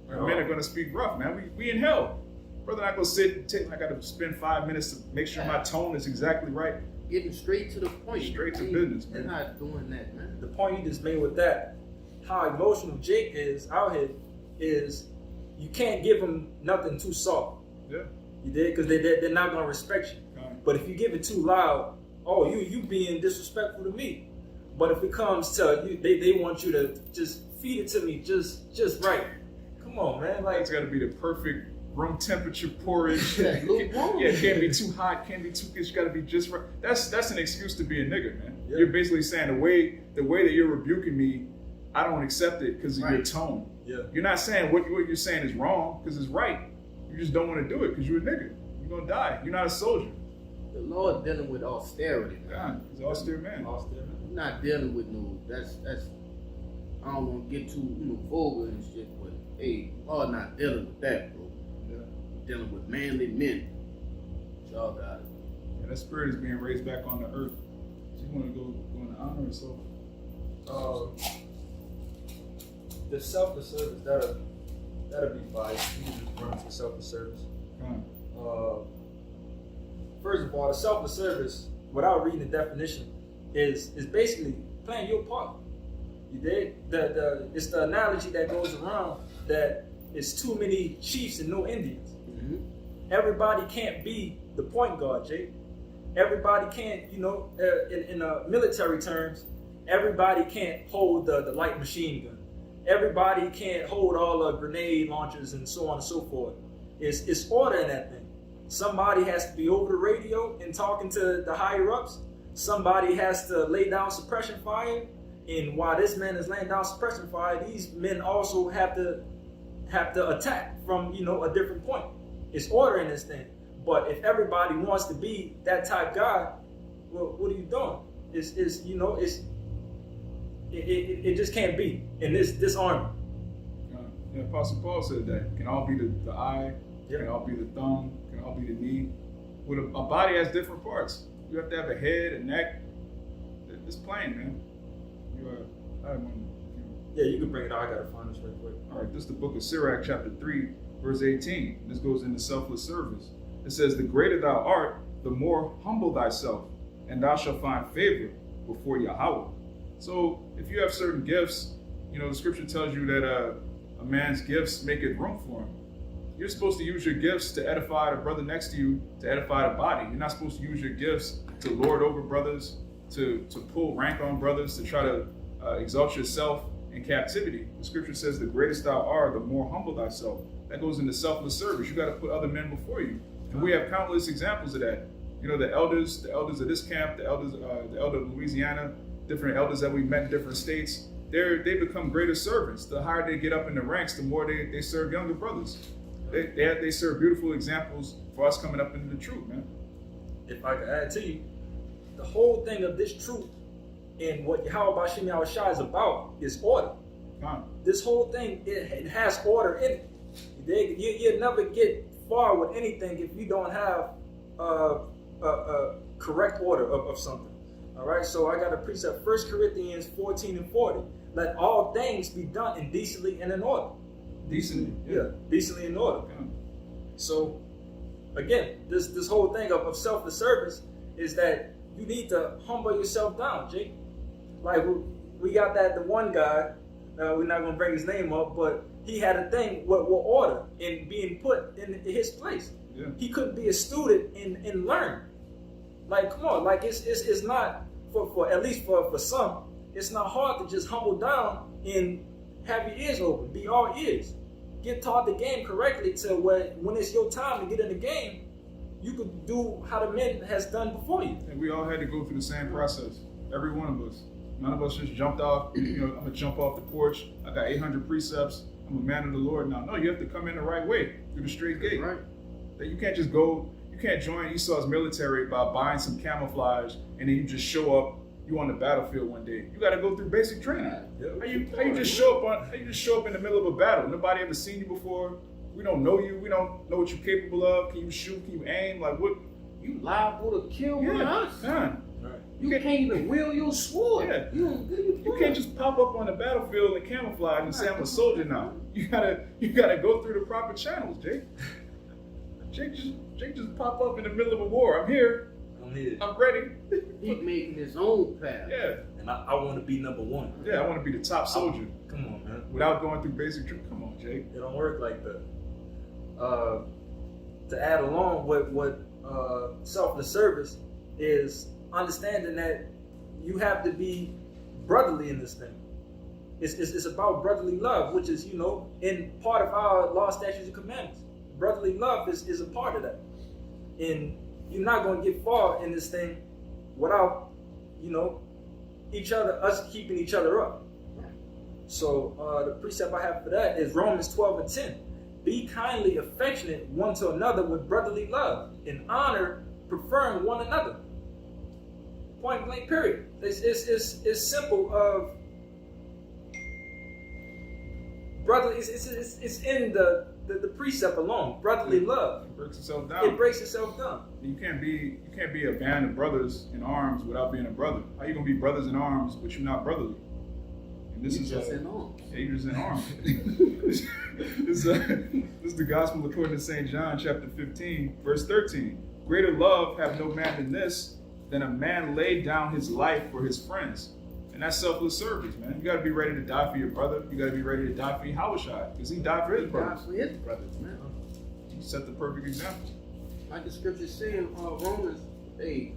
S2: Our men are going to speak rough, man. We in hell. Brother, not going to sit and I got to spend 5 minutes to make sure my tone is exactly right.
S3: Getting straight to the point.
S2: Straight to business, man.
S3: They're not doing that, man.
S1: The point you just made with that, how emotional Jake is out here, is you can't give him nothing too soft.
S2: Yeah.
S1: You did? Because they're not going to respect you. But if you give it too loud, oh, you being disrespectful to me. But if it comes to you, they want you to just feed it to me just right. Come on, man. Like,
S2: It's got to be the perfect room temperature porridge.
S3: Yeah, lukewarm.
S2: Yeah, it can't be too hot, can't be too good. It's got to be just right. That's an excuse to be a nigga, man.
S1: Yeah.
S2: You're basically saying the way that you're rebuking me, I don't accept it because of your
S3: Right.
S2: tone.
S1: yeah.
S2: You're not saying what you're saying is wrong because it's right. You just don't want to do it because you're a nigga. You're gonna die. You're not a soldier.
S3: The Lord dealing with austerity, man.
S2: God, he's an austere man.
S1: Lost there, man.
S3: He's not dealing with no. That's. I don't want to get too vulgar and shit, but hey, Lord not dealing with that, bro.
S2: Yeah.
S3: He's dealing with manly men. Y'all got it.
S2: Yeah, that spirit is being raised back on the earth. So you want to go into honor and so.
S1: The selfless service, that'll be biased. You can just run for selfless service. First of all, the selfless service, without reading the definition, is basically playing your part. You did? It's the analogy that goes around that it's too many chiefs and no Indians.
S3: Mm-hmm.
S1: Everybody can't be the point guard, Jake. Everybody can't, in military terms, everybody can't hold the light machine gun. Everybody can't hold all the grenade launchers and so on and so forth. It's order in that thing. Somebody has to be over the radio and talking to the higher ups. Somebody has to lay down suppression fire. And while this man is laying down suppression fire, these men also have to attack from a different point. It's order in this thing. But if everybody wants to be that type guy, well, what are you doing? It just can't be in this army.
S2: Yeah, Apostle Paul said that. Can all be the eye,
S1: Yeah.
S2: can all be the thumb, can all be the knee. With a body has different parts. You have to have a head, a neck. It's plain, man. I have one.
S1: Yeah, you can bring it out. I gotta find this real quick.
S2: All right, this is the book of Sirach, chapter 3, verse 18. This goes into selfless service. It says, the greater thou art, the more humble thyself, and thou shalt find favor before Yahweh. So if you have certain gifts, the scripture tells you that a man's gifts make it room for him. You're supposed to use your gifts to edify the brother next to you, to edify the body. You're not supposed to use your gifts to lord over brothers, to pull rank on brothers, to try to exalt yourself in captivity. The scripture says, the greatest thou art, the more humble thyself. That goes into selfless service. You got to put other men before you. And we have countless examples of that. You know, the elders of this camp, the elder of Louisiana, different elders that we met in different states, they become greater servants. The higher they get up in the ranks, the more they serve younger brothers. They serve beautiful examples for us coming up into the truth, man.
S1: If I could add to you, the whole thing of this truth and what Yahweh Bashim Yahushua is about is order. This whole thing, it has order in it. You never get far with anything if you don't have a correct order of something. All right, so I got a precept, 1 Corinthians 14:40. Let all things be done indecently and in order.
S2: Decently.
S1: Yeah, decently in order.
S2: Yeah.
S1: So, again, this whole thing of selfless service is that you need to humble yourself down, Jake. Like, we got the one guy, we're not going to bring his name up, but he had a thing with order and being put in his place.
S2: Yeah.
S1: He couldn't be a student and learn. Like, come on, like it's not, for at least for some, it's not hard to just humble down and have your ears open, be all ears. Get taught the game correctly to where when it's your time to get in the game, you could do how the men has done before you.
S2: And we all had to go through the same process. Every one of us. None of us just jumped off, you know, I'm going to jump off the porch. I got 800 precepts. I'm a man of the Lord now. No, you have to come in the right way, through the straight gate.
S3: Right.
S2: That you can't just go, you can't join Esau's military by buying some camouflage and then you just show up, you on the battlefield one day. You got to go through basic training.
S1: Yeah.
S2: How you just show up in the middle of a battle? Nobody ever seen you before. We don't know you. We don't know what you're capable of. Can you shoot? Can you aim? Like what?
S3: You liable to kill one of us.
S2: Man.
S1: Right.
S3: You can't even wield your sword.
S2: Yeah.
S3: You
S2: can't just pop up on the battlefield in camouflage and say I'm a soldier now. You gotta go through the proper channels, Jake. Jake just pop up in the middle of a war. I'm here. I'm ready.
S3: He making his own path.
S2: Yeah.
S1: And I want to be number one.
S2: Yeah, I want to be the top soldier.
S1: Come on, man.
S2: Without going through basic training. Come on, Jake.
S1: It don't work like that. To add along what selfless service is understanding that you have to be brotherly in this thing. It's about brotherly love, which is, you know, in part of our law, statutes, and commandments. Brotherly love is a part of that. And you're not going to get far in this thing without, you know, us keeping each other up. So the precept I have for that is Romans 12:10. Be kindly affectionate one to another with brotherly love, in honor, preferring one another. Point blank, period. It's simple of brother. It's in the precept alone. Brotherly love.
S2: It breaks itself down.
S1: It breaks itself down.
S2: You can't be a band of brothers in arms without being a brother. How you gonna be brothers in arms but you're not brotherly? And this is
S3: just in arms.
S2: Yeah, you're just in arms. This is the gospel according to St. John chapter 15, verse 13. Greater love have no man than this, than a man laid down his life for his friends. And that's selfless service, man. You gotta be ready to die for your brother. You gotta be ready to die for Yahushua, because he died for his brothers.
S3: God for his brothers, man.
S2: He set the perfect example.
S3: Like the scripture saying, Romans, hey,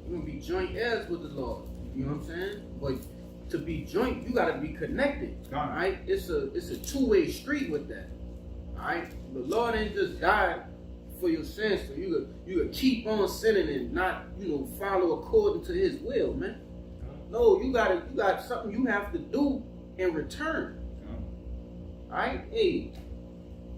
S3: you're gonna be joint heirs with the Lord. You know what I'm saying? But to be joint, you gotta be connected. All right? It's a two-way street with that. All right? The Lord ain't just died for your sins, so you could keep on sinning and not, you know, follow according to His will, man. No, you got something you have to do in return. All right? Hey.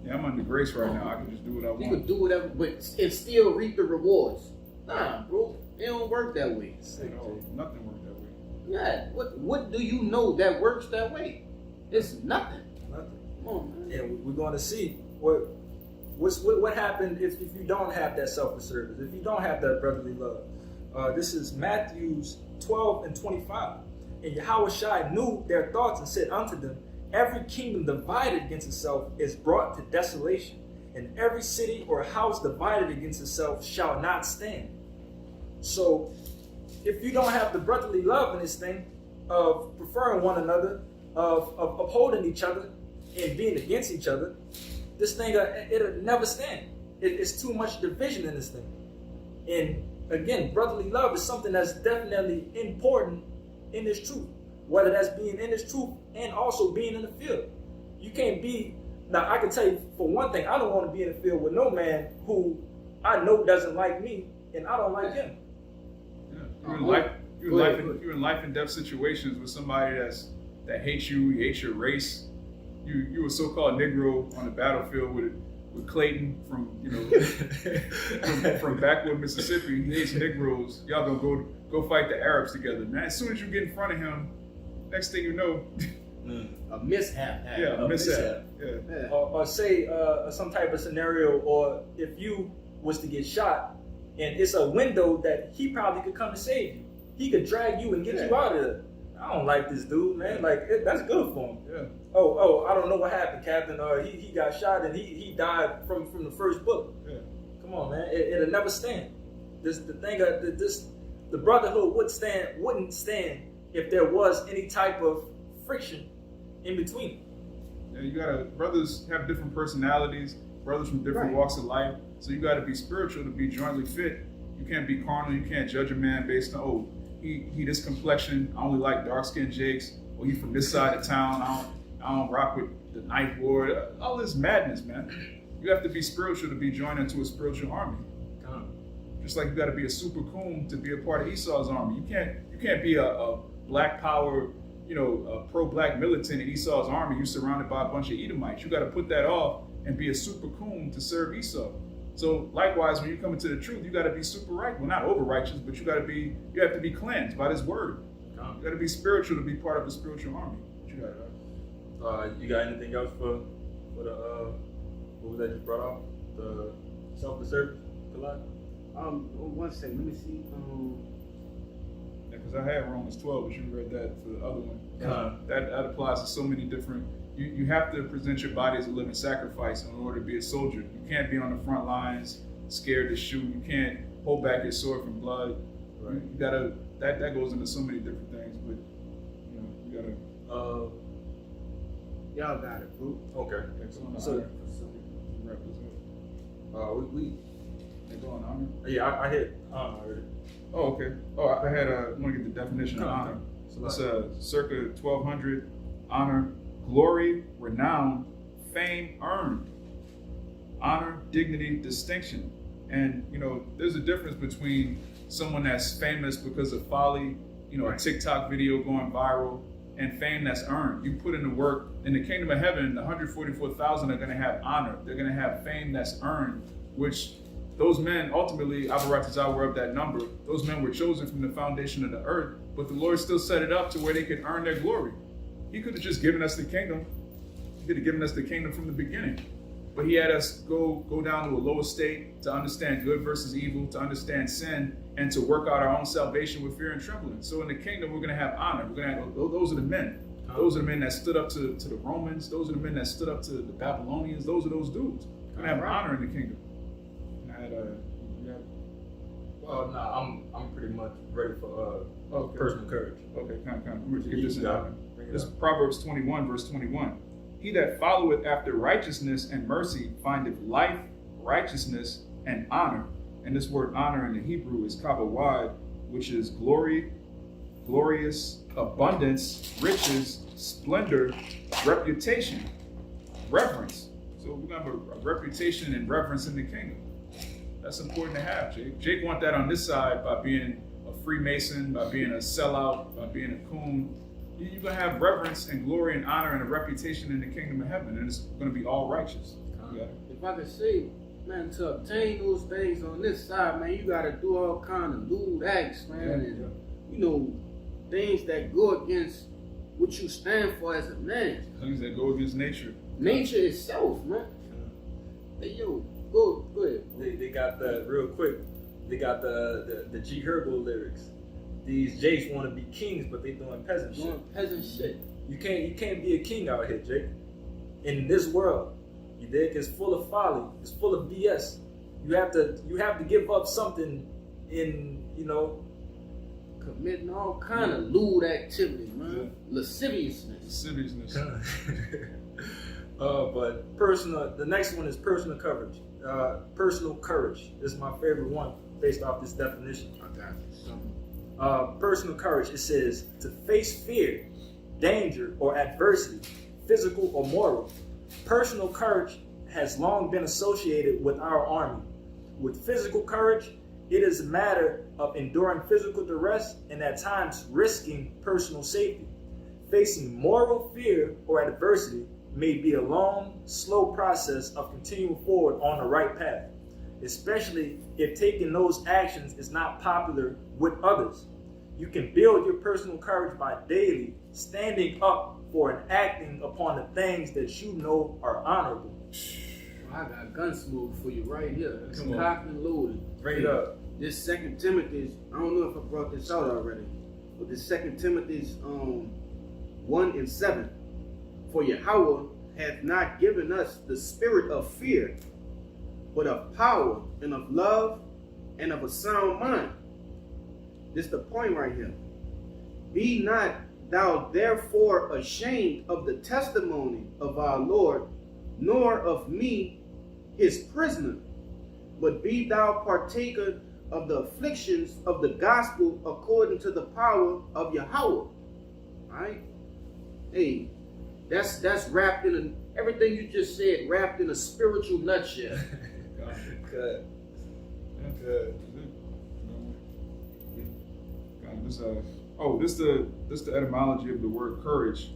S2: Yeah, I'm under grace right now. I can just do what I want.
S3: You can do whatever, but and still reap the rewards. Nah, bro, it don't work that way.
S2: No, nothing works that way.
S3: Yeah, what do you know that works that way? It's nothing.
S1: Nothing.
S3: Come on, man.
S1: And we're going to see what happened if you don't have that selfless service, if you don't have that brotherly love. This is Matthews 12:25. And Yahushua knew their thoughts and said unto them, every kingdom divided against itself is brought to desolation, and every city or house divided against itself shall not stand. So, if you don't have the brotherly love in this thing of preferring one another, of upholding each other, and being against each other, this thing, it'll never stand. It's too much division in this thing. And again, brotherly love is something that's definitely important in this truth. whether that's being in this truth and also being in the field. You can't be, now I can tell you for one thing, I don't want to be in the field with no man who I know doesn't like me and I don't like him.
S2: Yeah. You're in life and death situations with somebody that hates you, hates your race. You a so-called Negro on the battlefield with Clayton from backwood Mississippi. He hates Negroes. Y'all gonna go fight the Arabs together, man. As soon as you get in front of him, next thing you know,
S3: a mishap.
S2: yeah, a mishap. Yeah.
S1: Or say some type of scenario, or if you was to get shot and it's a window that he probably could come to save you. He could drag you and get you out of there. I don't like this dude, man. Like that's good for him.
S2: Yeah.
S1: Oh, I don't know what happened, Captain. He got shot and he died from the first bullet.
S2: Yeah.
S1: Come on, man. It'll never stand. The brotherhood wouldn't stand if there was any type of friction in between.
S2: Yeah, brothers have different personalities, brothers from different walks of life. So you gotta be spiritual to be jointly fit. You can't be carnal. You can't judge a man based on he this complexion. I only like dark skinned Jakes. Or he from this side of town. I don't rock with the Ninth Ward. All this madness, man. You have to be spiritual to be joined into a spiritual army. Just like you got to be a super coon to be a part of Esau's army. You can't be a black power, a pro-black militant in Esau's army. You're surrounded by a bunch of Edomites. You got to put that off and be a super coon to serve Esau. So likewise, when you come into the truth, you got to be super right. Well, not over righteous, but you have to be cleansed by this word. You got to be spiritual to be part of a spiritual army. What you got?
S1: You got anything else for the what was that you brought up? The self-preserve Goliath?
S3: One second. Let me see.
S2: Yeah, because I had Romans 12, but you read that for the other one. That applies to so many different. You have to present your body as a living sacrifice in order to be a soldier. You can't be on the front lines, scared to shoot. You can't hold back your sword from blood. Right. You gotta. That goes into so many different things, but you gotta.
S3: Y'all got it, bro.
S1: Okay.
S2: So
S1: we.
S2: They go on honor.
S1: Yeah, I hit honor already.
S2: Oh, okay. Oh, I want to get the definition of honor. So it's circa 1200. Honor, glory, renown, fame earned. Honor, dignity, distinction. And, there's a difference between someone that's famous because of folly, a TikTok video going viral, and fame that's earned. You put in the work. In the kingdom of heaven, the 144,000 are going to have honor. They're going to have fame that's earned, which those men, ultimately, Abaratazah were of that number. Those men were chosen from the foundation of the earth, but the Lord still set it up to where they could earn their glory. He could have just given us the kingdom. He could have given us the kingdom from the beginning. But he had us go down to a lower state to understand good versus evil, to understand sin, and to work out our own salvation with fear and trembling. So in the kingdom, we're going to have honor. We're going to have, those are the men. Those are the men that stood up to the Romans. Those are the men that stood up to the Babylonians. Those are those dudes. We're going to have honor in the kingdom.
S1: I'm pretty much ready for personal courage.
S2: Okay, kind of. Get this in. This is Proverbs 21, verse 21. He that followeth after righteousness and mercy findeth life, righteousness, and honor. And this word honor in the Hebrew is kabawad, which is glory, glorious, abundance, riches, splendor, reputation, reverence. So we're going to have a reputation and reverence in the kingdom. That's important to have, Jake. Jake want that on this side by being a Freemason, by being a sellout, by being a coon. You're going to have reverence and glory and honor and a reputation in the kingdom of heaven, and it's going to be all righteous.
S3: If I could say, man, to obtain those things on this side, man, you got to do all kind of lewd acts, man, and things that go against what you stand for as a man.
S2: Things that go against nature.
S3: Nature itself, man. Hey, yo, go ahead.
S1: They got the real quick. They got the G Herbo lyrics. These Jakes want to be kings, but they doing peasant shit. You can't be a king out here, Jake. In this world, you dig? It's full of folly. It's full of BS. You have to give up something in
S3: committing all kind of lewd activity, man. Lasciviousness.
S1: But the next one is personal courage. Personal courage is my favorite one based off this definition.
S3: I got you.
S1: personal courage, it says to face fear, danger, or adversity, physical or moral. Personal courage has long been associated with our army. With physical courage, it is a matter of enduring physical duress and at times risking personal safety. Facing moral fear or adversity may be a long, slow process of continuing forward on the right path, especially if taking those actions is not popular with others. You can build your personal courage by daily standing up for and acting upon the things that you know are honorable.
S3: I got Gunsmoke for you right here. It's
S1: Come on.
S3: cocked and loaded.
S1: Straight up.
S3: This 2 Timothy, I don't know if I brought this out already, but this 2 Timothy's 1 and 7. For Yahweh hath not given us the spirit of fear, but of power and of love and of a sound mind. This is the point right here. Be not thou therefore ashamed of the testimony of our Lord, nor of me, his prisoner, but be thou partaker of the afflictions of the gospel according to the power of Yahweh. Alright? Hey, that's wrapped in everything you just said, wrapped in a spiritual nutshell.
S1: Good.
S2: Good. This the etymology of the word courage.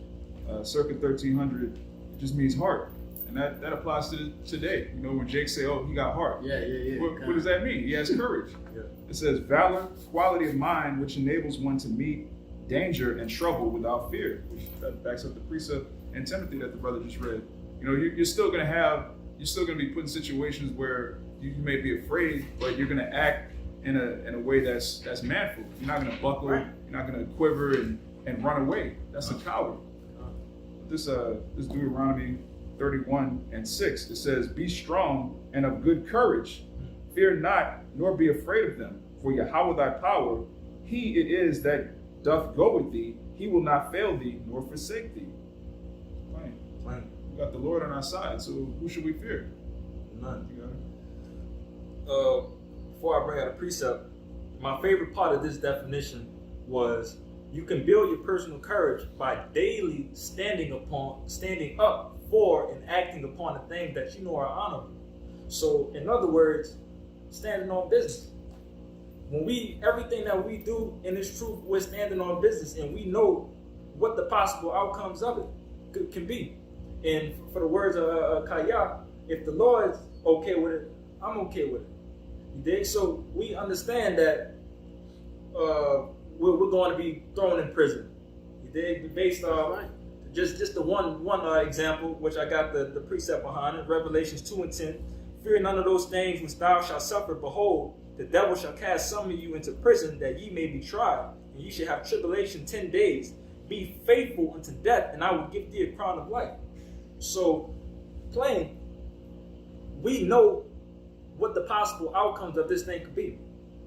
S2: Circa 1300, it just means heart, and that applies to today. You know, when Jake say, "Oh, he got heart,"
S3: Yeah.
S2: what does that mean? He has courage.
S1: Yeah.
S2: It says valor, quality of mind which enables one to meet danger and trouble without fear, which that backs up the precept in Timothy that the brother just read. You know, you're still going to be put in situations where you may be afraid, but you're going to act in a way that's manful. You're not going to buckle.
S3: Right.
S2: You're not going to quiver and run away. That's a coward. This Deuteronomy 31 and 6, it says, "Be strong and of good courage. Fear not, nor be afraid of them. For Yahweh thy power, he it is that doth go with thee. He will not fail thee, nor forsake thee."
S1: Plain.
S2: We got the Lord on our side, so who should we fear?
S1: None.
S2: You got it?
S1: Before I bring out a precept, my favorite part of this definition was you can build your personal courage by daily standing up for and acting upon the things that you know are honorable. So, in other words, standing on business. Everything that we do in this truth, we're standing on business, and we know what the possible outcomes of it can be. And for the words of Kaya, if the Lord's okay with it, I'm okay with it. You dig? So we understand that we're going to be thrown in prison. You dig? Based on just the one example, which I got the precept behind it, Revelations 2 and 10. Fear none of those things which thou shalt suffer. Behold, the devil shall cast some of you into prison, that ye may be tried, and ye shall have tribulation 10 days. Be faithful unto death, and I will give thee a crown of life. So, plain, we know what the possible outcomes of this thing could be.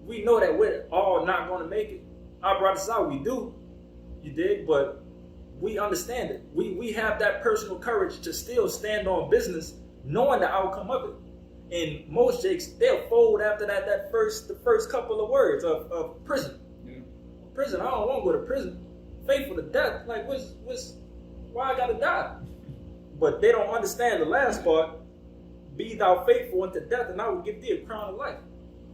S1: We know that we're all not going to make it. Our brothers out, we do. You dig? But we understand it. We have that personal courage to still stand on business, knowing the outcome of it. And most Jakes, they'll fold after the first couple of words of prison.
S2: Yeah.
S1: Prison, I don't want to go to prison. Faithful to death. Like, why I gotta die? But they don't understand the last part. Be thou faithful unto death, and I will give thee a crown of life.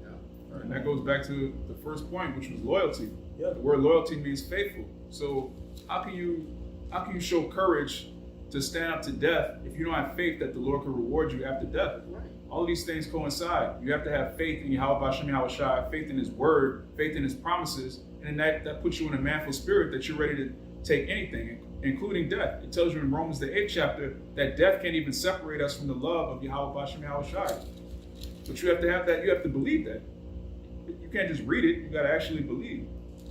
S2: Yeah. All right, and that goes back to the first point, which was loyalty.
S1: Yeah.
S2: The word loyalty means faithful. So how can you show courage to stand up to death if you don't have faith that the Lord can reward you after death?
S3: Right.
S2: All of these things coincide. You have to have faith in Yahweh Hashem Yahweh Shai, faith in his word, faith in his promises, and then that puts you in a manful spirit that you're ready to take anything, including death. It tells you in Romans the 8th chapter that death can't even separate us from the love of Yahweh Hashem Yahweh Shai. But you have to have that, you have to believe that. You can't just read it, you gotta actually believe.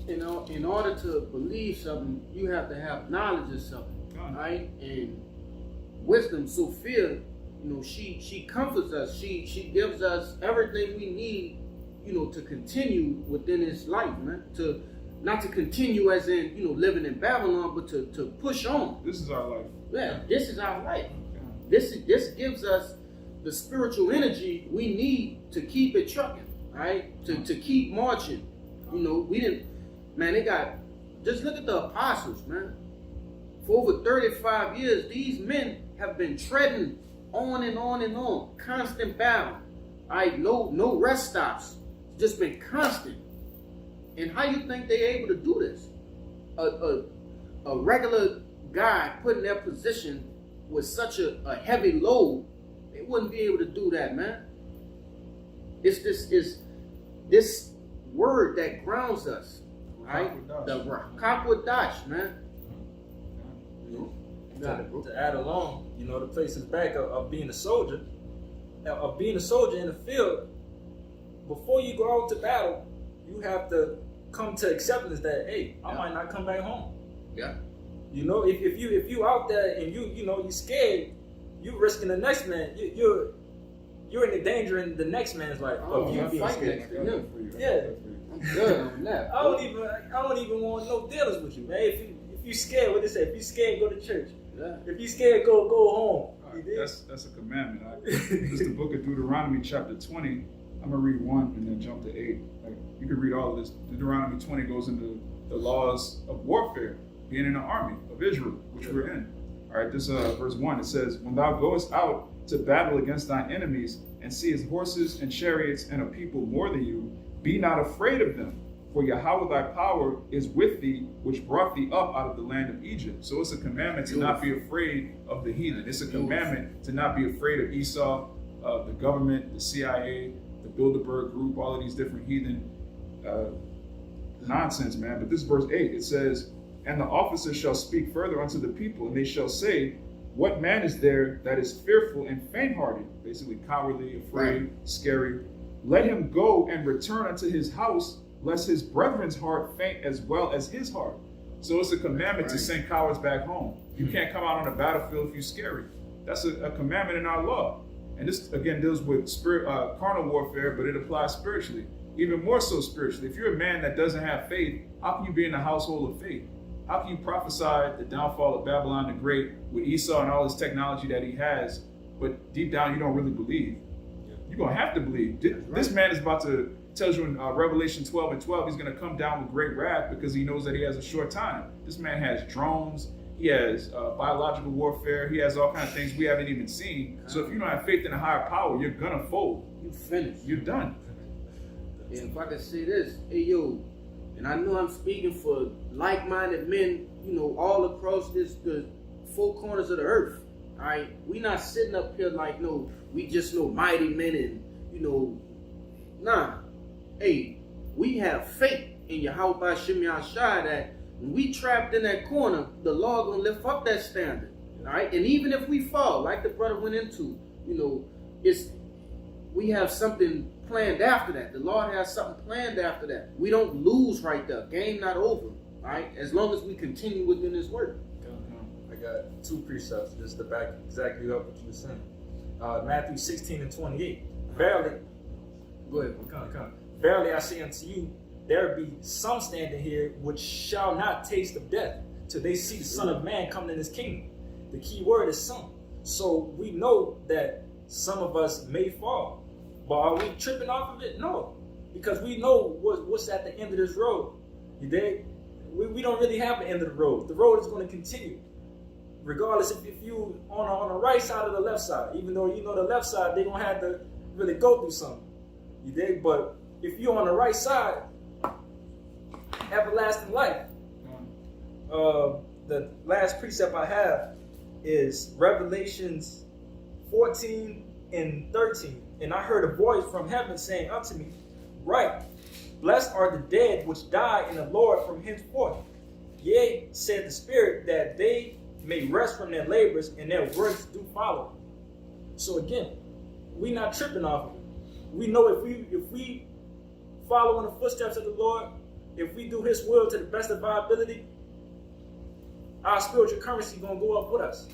S3: You know, in order to believe something, you have to have knowledge of something, right? And wisdom, Sophia, you know, she comforts us. She gives us everything we need, you know, to continue within this life, man. Not to continue as in, you know, living in Babylon, but to push on.
S2: This is our life.
S3: Yeah, this is our life. This gives us the spiritual energy we need to keep it trucking, right? To keep marching. You know, Man, they got, just look at the apostles, man. For over 35 years, these men have been treading on and on and on. Constant battle. All right, no rest stops. It's just been constant. And how you think they're able to do this? A regular guy put in their position with such a heavy load, they wouldn't be able to do that, man. It's this word that grounds us, right? The Rakwadash, man.
S1: To add along, the places back of being a soldier, of being a soldier in the field. Before you go out to battle, you have to come to acceptance that, hey, I might not come back home.
S3: Yeah.
S1: If you out there and you scared, you risking the next man. You're in the danger in the next man's life.
S3: Oh,
S1: you
S3: I'm
S1: being
S3: fighting
S1: scared.
S3: next to him.
S1: Yeah.
S3: I'm good on that.
S1: I don't even want no dealings with you, man. If you scared, what they say? If you scared, go to church.
S3: Yeah.
S1: If you scared, go home.
S2: That's a commandment. It's the book of Deuteronomy chapter 20. I'm gonna read 1 and then jump to 8. Like, you can read all of this. Deuteronomy 20 goes into the laws of warfare, being in the army of Israel, which we're in. All right, this verse 1, it says, "When thou goest out to battle against thine enemies, and seest horses and chariots and a people more than you, be not afraid of them. For Yahweh thy power is with thee, which brought thee up out of the land of Egypt." So it's a commandment to not be afraid of the heathen. It's a commandment to not be afraid of Esau, the government, the CIA, the Bilderberg group, all of these different heathen nonsense, man. But this verse 8, it says, "And the officers shall speak further unto the people, and they shall say, What man is there that is fearful and faint-hearted?" Basically cowardly, afraid, scary. "Let him go and return unto his house, lest his brethren's heart faint as well as his heart." So it's a commandment to send cowards back home. You can't come out on the battlefield if you're scary. That's a commandment in our law. And this, again, deals with carnal warfare, but it applies spiritually. Even more so spiritually. If you're a man that doesn't have faith, how can you be in the household of faith? How can you prophesy the downfall of Babylon the Great with Esau and all his technology that he has, but deep down you don't really believe? You're going to have to believe. This man is about to, tells you in Revelation 12 and 12, he's going to come down with great wrath because he knows that he has a short time. This man has drones. He has biological warfare. He has all kinds of things we haven't even seen. So if you don't have faith in a higher power, you're going to fold.
S3: You finished.
S2: You're done.
S3: And if I can say this, hey yo, and I know I'm speaking for like-minded men, all across the four corners of the earth. All right, we not sitting up here like we just mighty men and nah. Hey, we have faith in Yahweh Shem Yahshai that when we trapped in that corner, the Lord gonna lift up that standard. All right, and even if we fall, like the brother went into, we have something planned after that. The Lord has something planned after that. We don't lose right there. Game not over. All right, as long as we continue within His word.
S1: I got two precepts just to back exactly up what you were saying. Matthew 16 and 28. Verily,
S3: Go ahead.
S1: come. Verily I say unto you, there be some standing here which shall not taste of death till they see the Son of Man coming in His kingdom. The key word is some. So we know that some of us may fall. But are we tripping off of it? No. Because we know what's at the end of this road. You dig? We don't really have the end of the road. The road is going to continue. Regardless if you on the right side or the left side. Even though the left side, they're going to have to really go through something. You dig? But if you're on the right side, everlasting life. The last precept I have is Revelations 14 and 13. And I heard a voice from heaven saying unto me, Write, blessed are the dead which die in the Lord from henceforth. Yea, said the Spirit, that they may rest from their labors and their works do follow. So again, we not tripping off of it. We know if we follow in the footsteps of the Lord, if we do His will to the best of our ability, our spiritual currency gonna go up with us.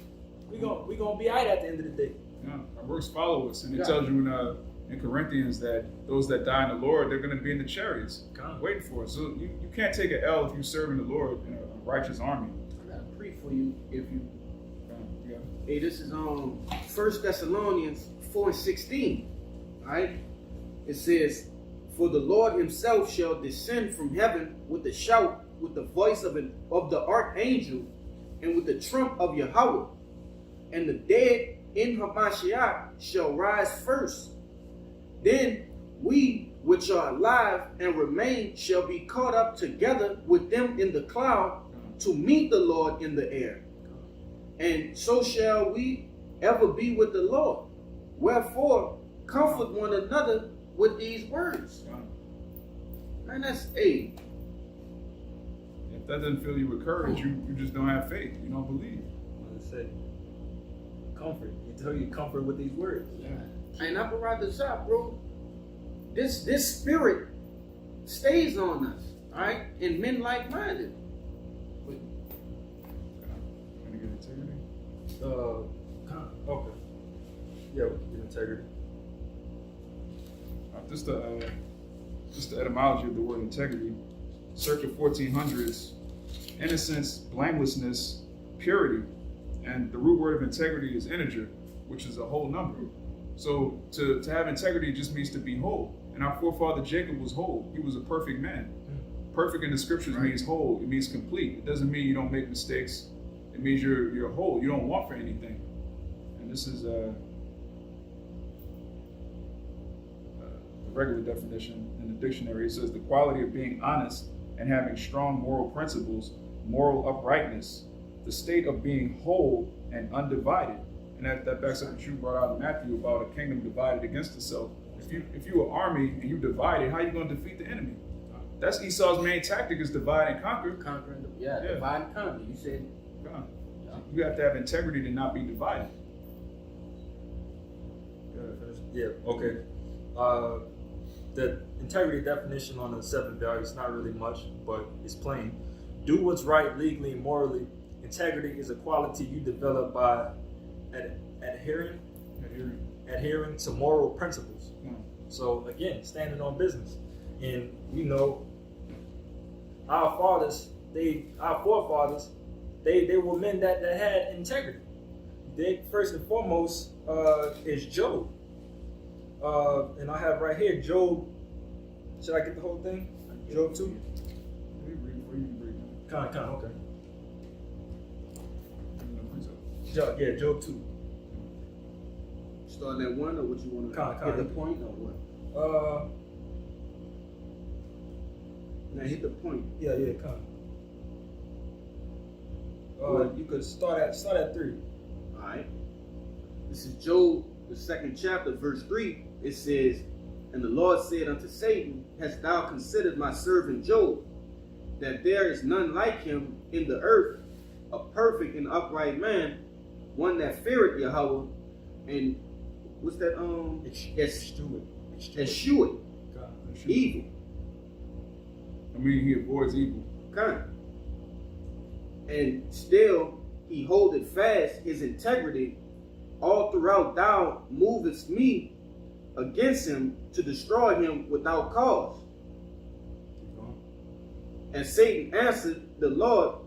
S1: We gonna be alright at the end of the day.
S2: Yeah, our works follow us, and it tells you in Corinthians that those that die in the Lord, they're going to be in the chariots, waiting for us. So you can't take an L if you're serving the Lord in a righteous army.
S3: I got a pre for you if you. Hey, this is 1 Thessalonians 4 and 16. All right, it says, For the Lord himself shall descend from heaven with a shout, with the voice of the archangel, and with the trump of Yahweh. And the dead in Hamashiach shall rise first. Then we which are alive and remain shall be caught up together with them in the cloud to meet the Lord in the air. And so shall we ever be with the Lord. Wherefore, comfort one another with these words. Man, that's
S2: If that doesn't fill you with courage, you just don't have faith. You don't believe.
S1: What does it say? Comfort. He tell you comfort with these words.
S3: And I can write this out, bro. This spirit stays on us, all right? And men like-minded.
S2: Can I get integrity?
S1: Okay. Yeah, we can get integrity.
S2: Just the etymology of the word integrity. Circa 1400s, innocence, blamelessness, purity, and the root word of integrity is integer, which is a whole number. So to have integrity just means to be whole. And our forefather Jacob was whole. He was a perfect man. Perfect in the scriptures means whole. It means complete. It doesn't mean you don't make mistakes. It means you're whole. You don't want for anything. And this is the regular definition in the dictionary. It says the quality of being honest and having strong moral principles, moral uprightness, the state of being whole and undivided. And that backs up what you brought out in Matthew about a kingdom divided against itself. If you an army and you divided, how are you going to defeat the enemy? That's Esau's main tactic, is divide and conquer.
S3: Divide and conquer. You said.
S2: You have to have integrity to not be divided.
S1: Yeah, okay. The integrity definition on the 7 values is not really much, but it's plain. Do what's right legally and morally. Integrity is a quality you develop by adhering to moral principles. So again, standing on business. And we know our forefathers, they were men that had integrity. They first and foremost is Job. And I have right here Job. Should I get the whole thing? Job 2? Okay. Yeah, Job 2.
S3: Starting at 1, or what you want to hit the point, or what? Now hit the point.
S1: Yeah, you could start at 3.
S3: All right. This is Job, the 2nd chapter, verse 3. It says, "And the Lord said unto Satan, Hast thou considered my servant Job, that there is none like him in the earth, a perfect and upright man, one that feareth Yahweh, and what's that? Escheweth evil."
S2: I mean, he avoids evil.
S3: And still he holdeth fast his integrity. All throughout thou movest me against him to destroy him without cause. And Satan answered the Lord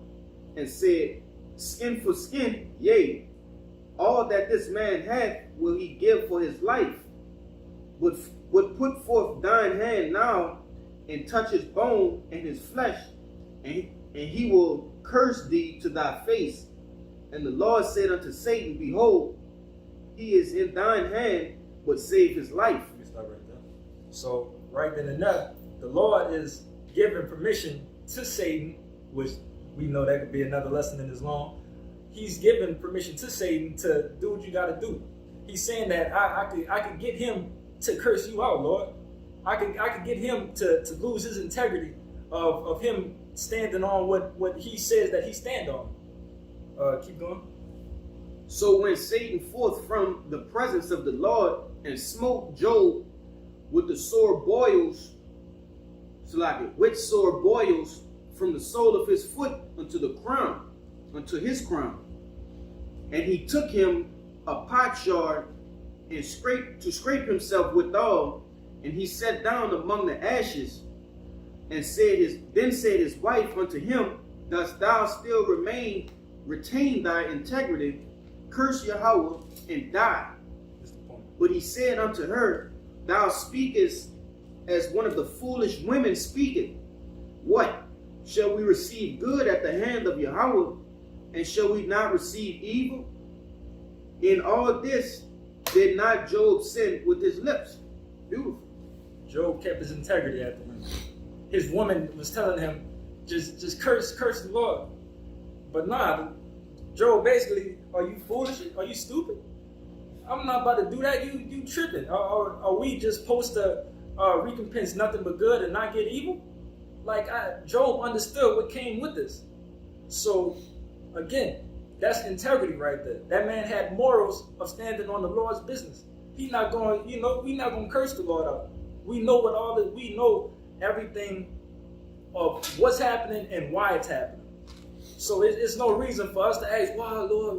S3: and said, Skin for skin, yea, all that this man hath will he give for his life. But put forth thine hand now and touch his bone and his flesh, and he will curse thee to thy face. And the Lord said unto Satan, Behold, he is in thine hand, but save his life.
S1: Let me stop right there. So, right then and there, the Lord is giving permission to Satan, which we know that could be another lesson in Islam. He's giving permission to Satan to do what you got to do. He's saying that I could get him to curse you out, Lord. I could get him to lose his integrity of him standing on what he says that he stand on. Keep going.
S3: So went Satan forth from the presence of the Lord and smote Job with the sore boils, which sore boils from the sole of his foot unto his crown. And he took him a potsherd and scrape himself withal, and he sat down among the ashes, and then said his wife unto him, Dost thou still retain thy integrity? Curse Yahweh and die. But he said unto her, Thou speakest as one of the foolish women speaketh. What? Shall we receive good at the hand of Yahweh, and shall we not receive evil? In all this, did not Job sin with his lips? Beautiful.
S1: Job kept his integrity at the end. His woman was telling him, just curse the Lord. But nah, Job basically, are you foolish? Are you stupid? I'm not about to do that. You tripping? Are we just supposed to recompense nothing but good and not get evil? Like Job understood what came with this. So again, that's integrity right there. That man had morals of standing on the Lord's business. He's not going, we're not going to curse the Lord out. We know we know everything of what's happening and why it's happening. So it's no reason for us to ask, why, Lord,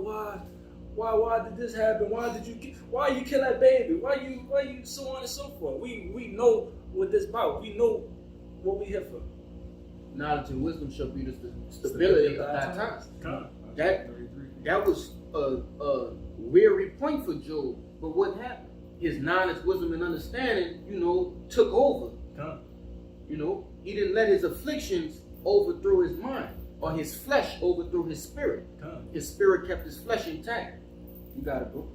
S1: why did this happen? Why you kill that baby? Why you so on and so forth? We know what this about. We know what we here for.
S3: Knowledge and wisdom shall be the stability of thy times. That was a weary point for Job. But what happened? His knowledge, wisdom, and understanding, took over. He didn't let his afflictions overthrow his mind, or his flesh overthrow his spirit. His spirit kept his flesh intact. You got it, bro.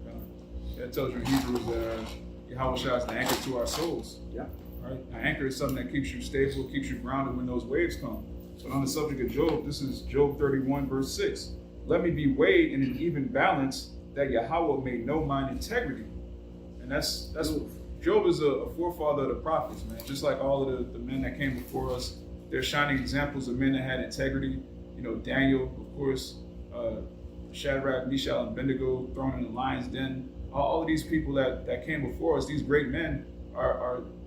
S2: That tells you in Hebrews that Yahweh Shai is the anchor to our souls.
S3: Yeah.
S2: Right? An anchor is something that keeps you stable, keeps you grounded when those waves come. But on the subject of Job, this is Job 31, verse 6. Let me be weighed in an even balance, that Yahweh may know mine integrity. And that's Job is a forefather of the prophets, man. Just like all of the men that came before us, they're shining examples of men that had integrity. Daniel, of course, Shadrach, Meshach, and Abednego thrown in the lion's den. All of these people that came before us, these great men,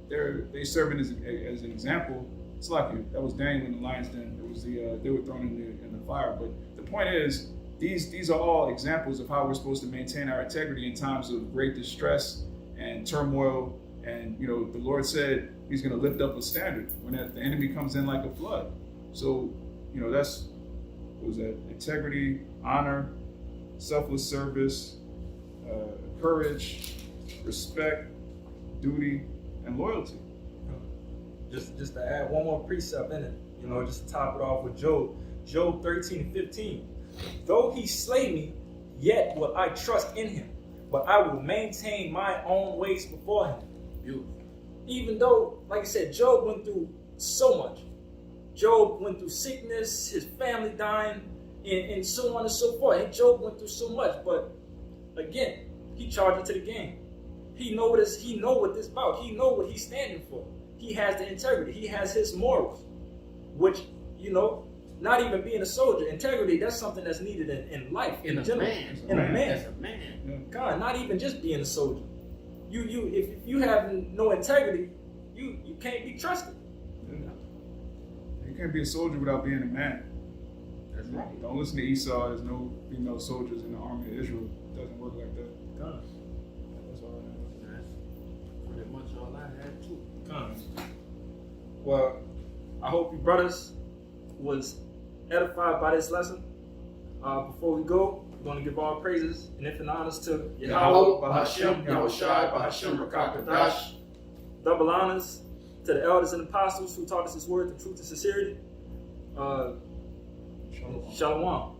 S2: they serve as an example. It's like that was Daniel in the lion's den. It was they were thrown in the fire. But the point is, these are all examples of how we're supposed to maintain our integrity in times of great distress and turmoil. And the Lord said He's going to lift up a standard when the enemy comes in like a flood. So that's integrity, honor, selfless service, courage, respect, duty, and loyalty.
S1: Just to add one more precept in it, just to top it off with Job 13:15. Though he slay me, yet will I trust in him, but I will maintain my own ways before him.
S3: Beautiful.
S1: Even though, like I said, Job went through so much. Job went through sickness, his family dying, and so on and so forth. Job went through so much, but again, he charged into the game. He know what this about. He know what he's standing for. He has the integrity. He has his morals, which, not even being a soldier, integrity, that's something that's needed in life, in general. In a man.
S3: As a man.
S1: God, not even just being a soldier. If you have no integrity, you can't be trusted.
S2: You can't be a soldier without being a man.
S3: That's right.
S2: Don't listen to Esau. There's no female soldiers in the army of Israel. It doesn't work like that.
S1: God.
S2: That's all I know.
S3: That's pretty much all I had too.
S1: Well, I hope you brothers was edified by this lesson. Before we go, we're going to give all praises and infinite honors to
S3: Yahweh, Bahashem, Yahushai, Bahashem, Rakakadash.
S1: Double honors to the elders and apostles who taught us His word, the truth and sincerity. Shalom.
S3: Shalom.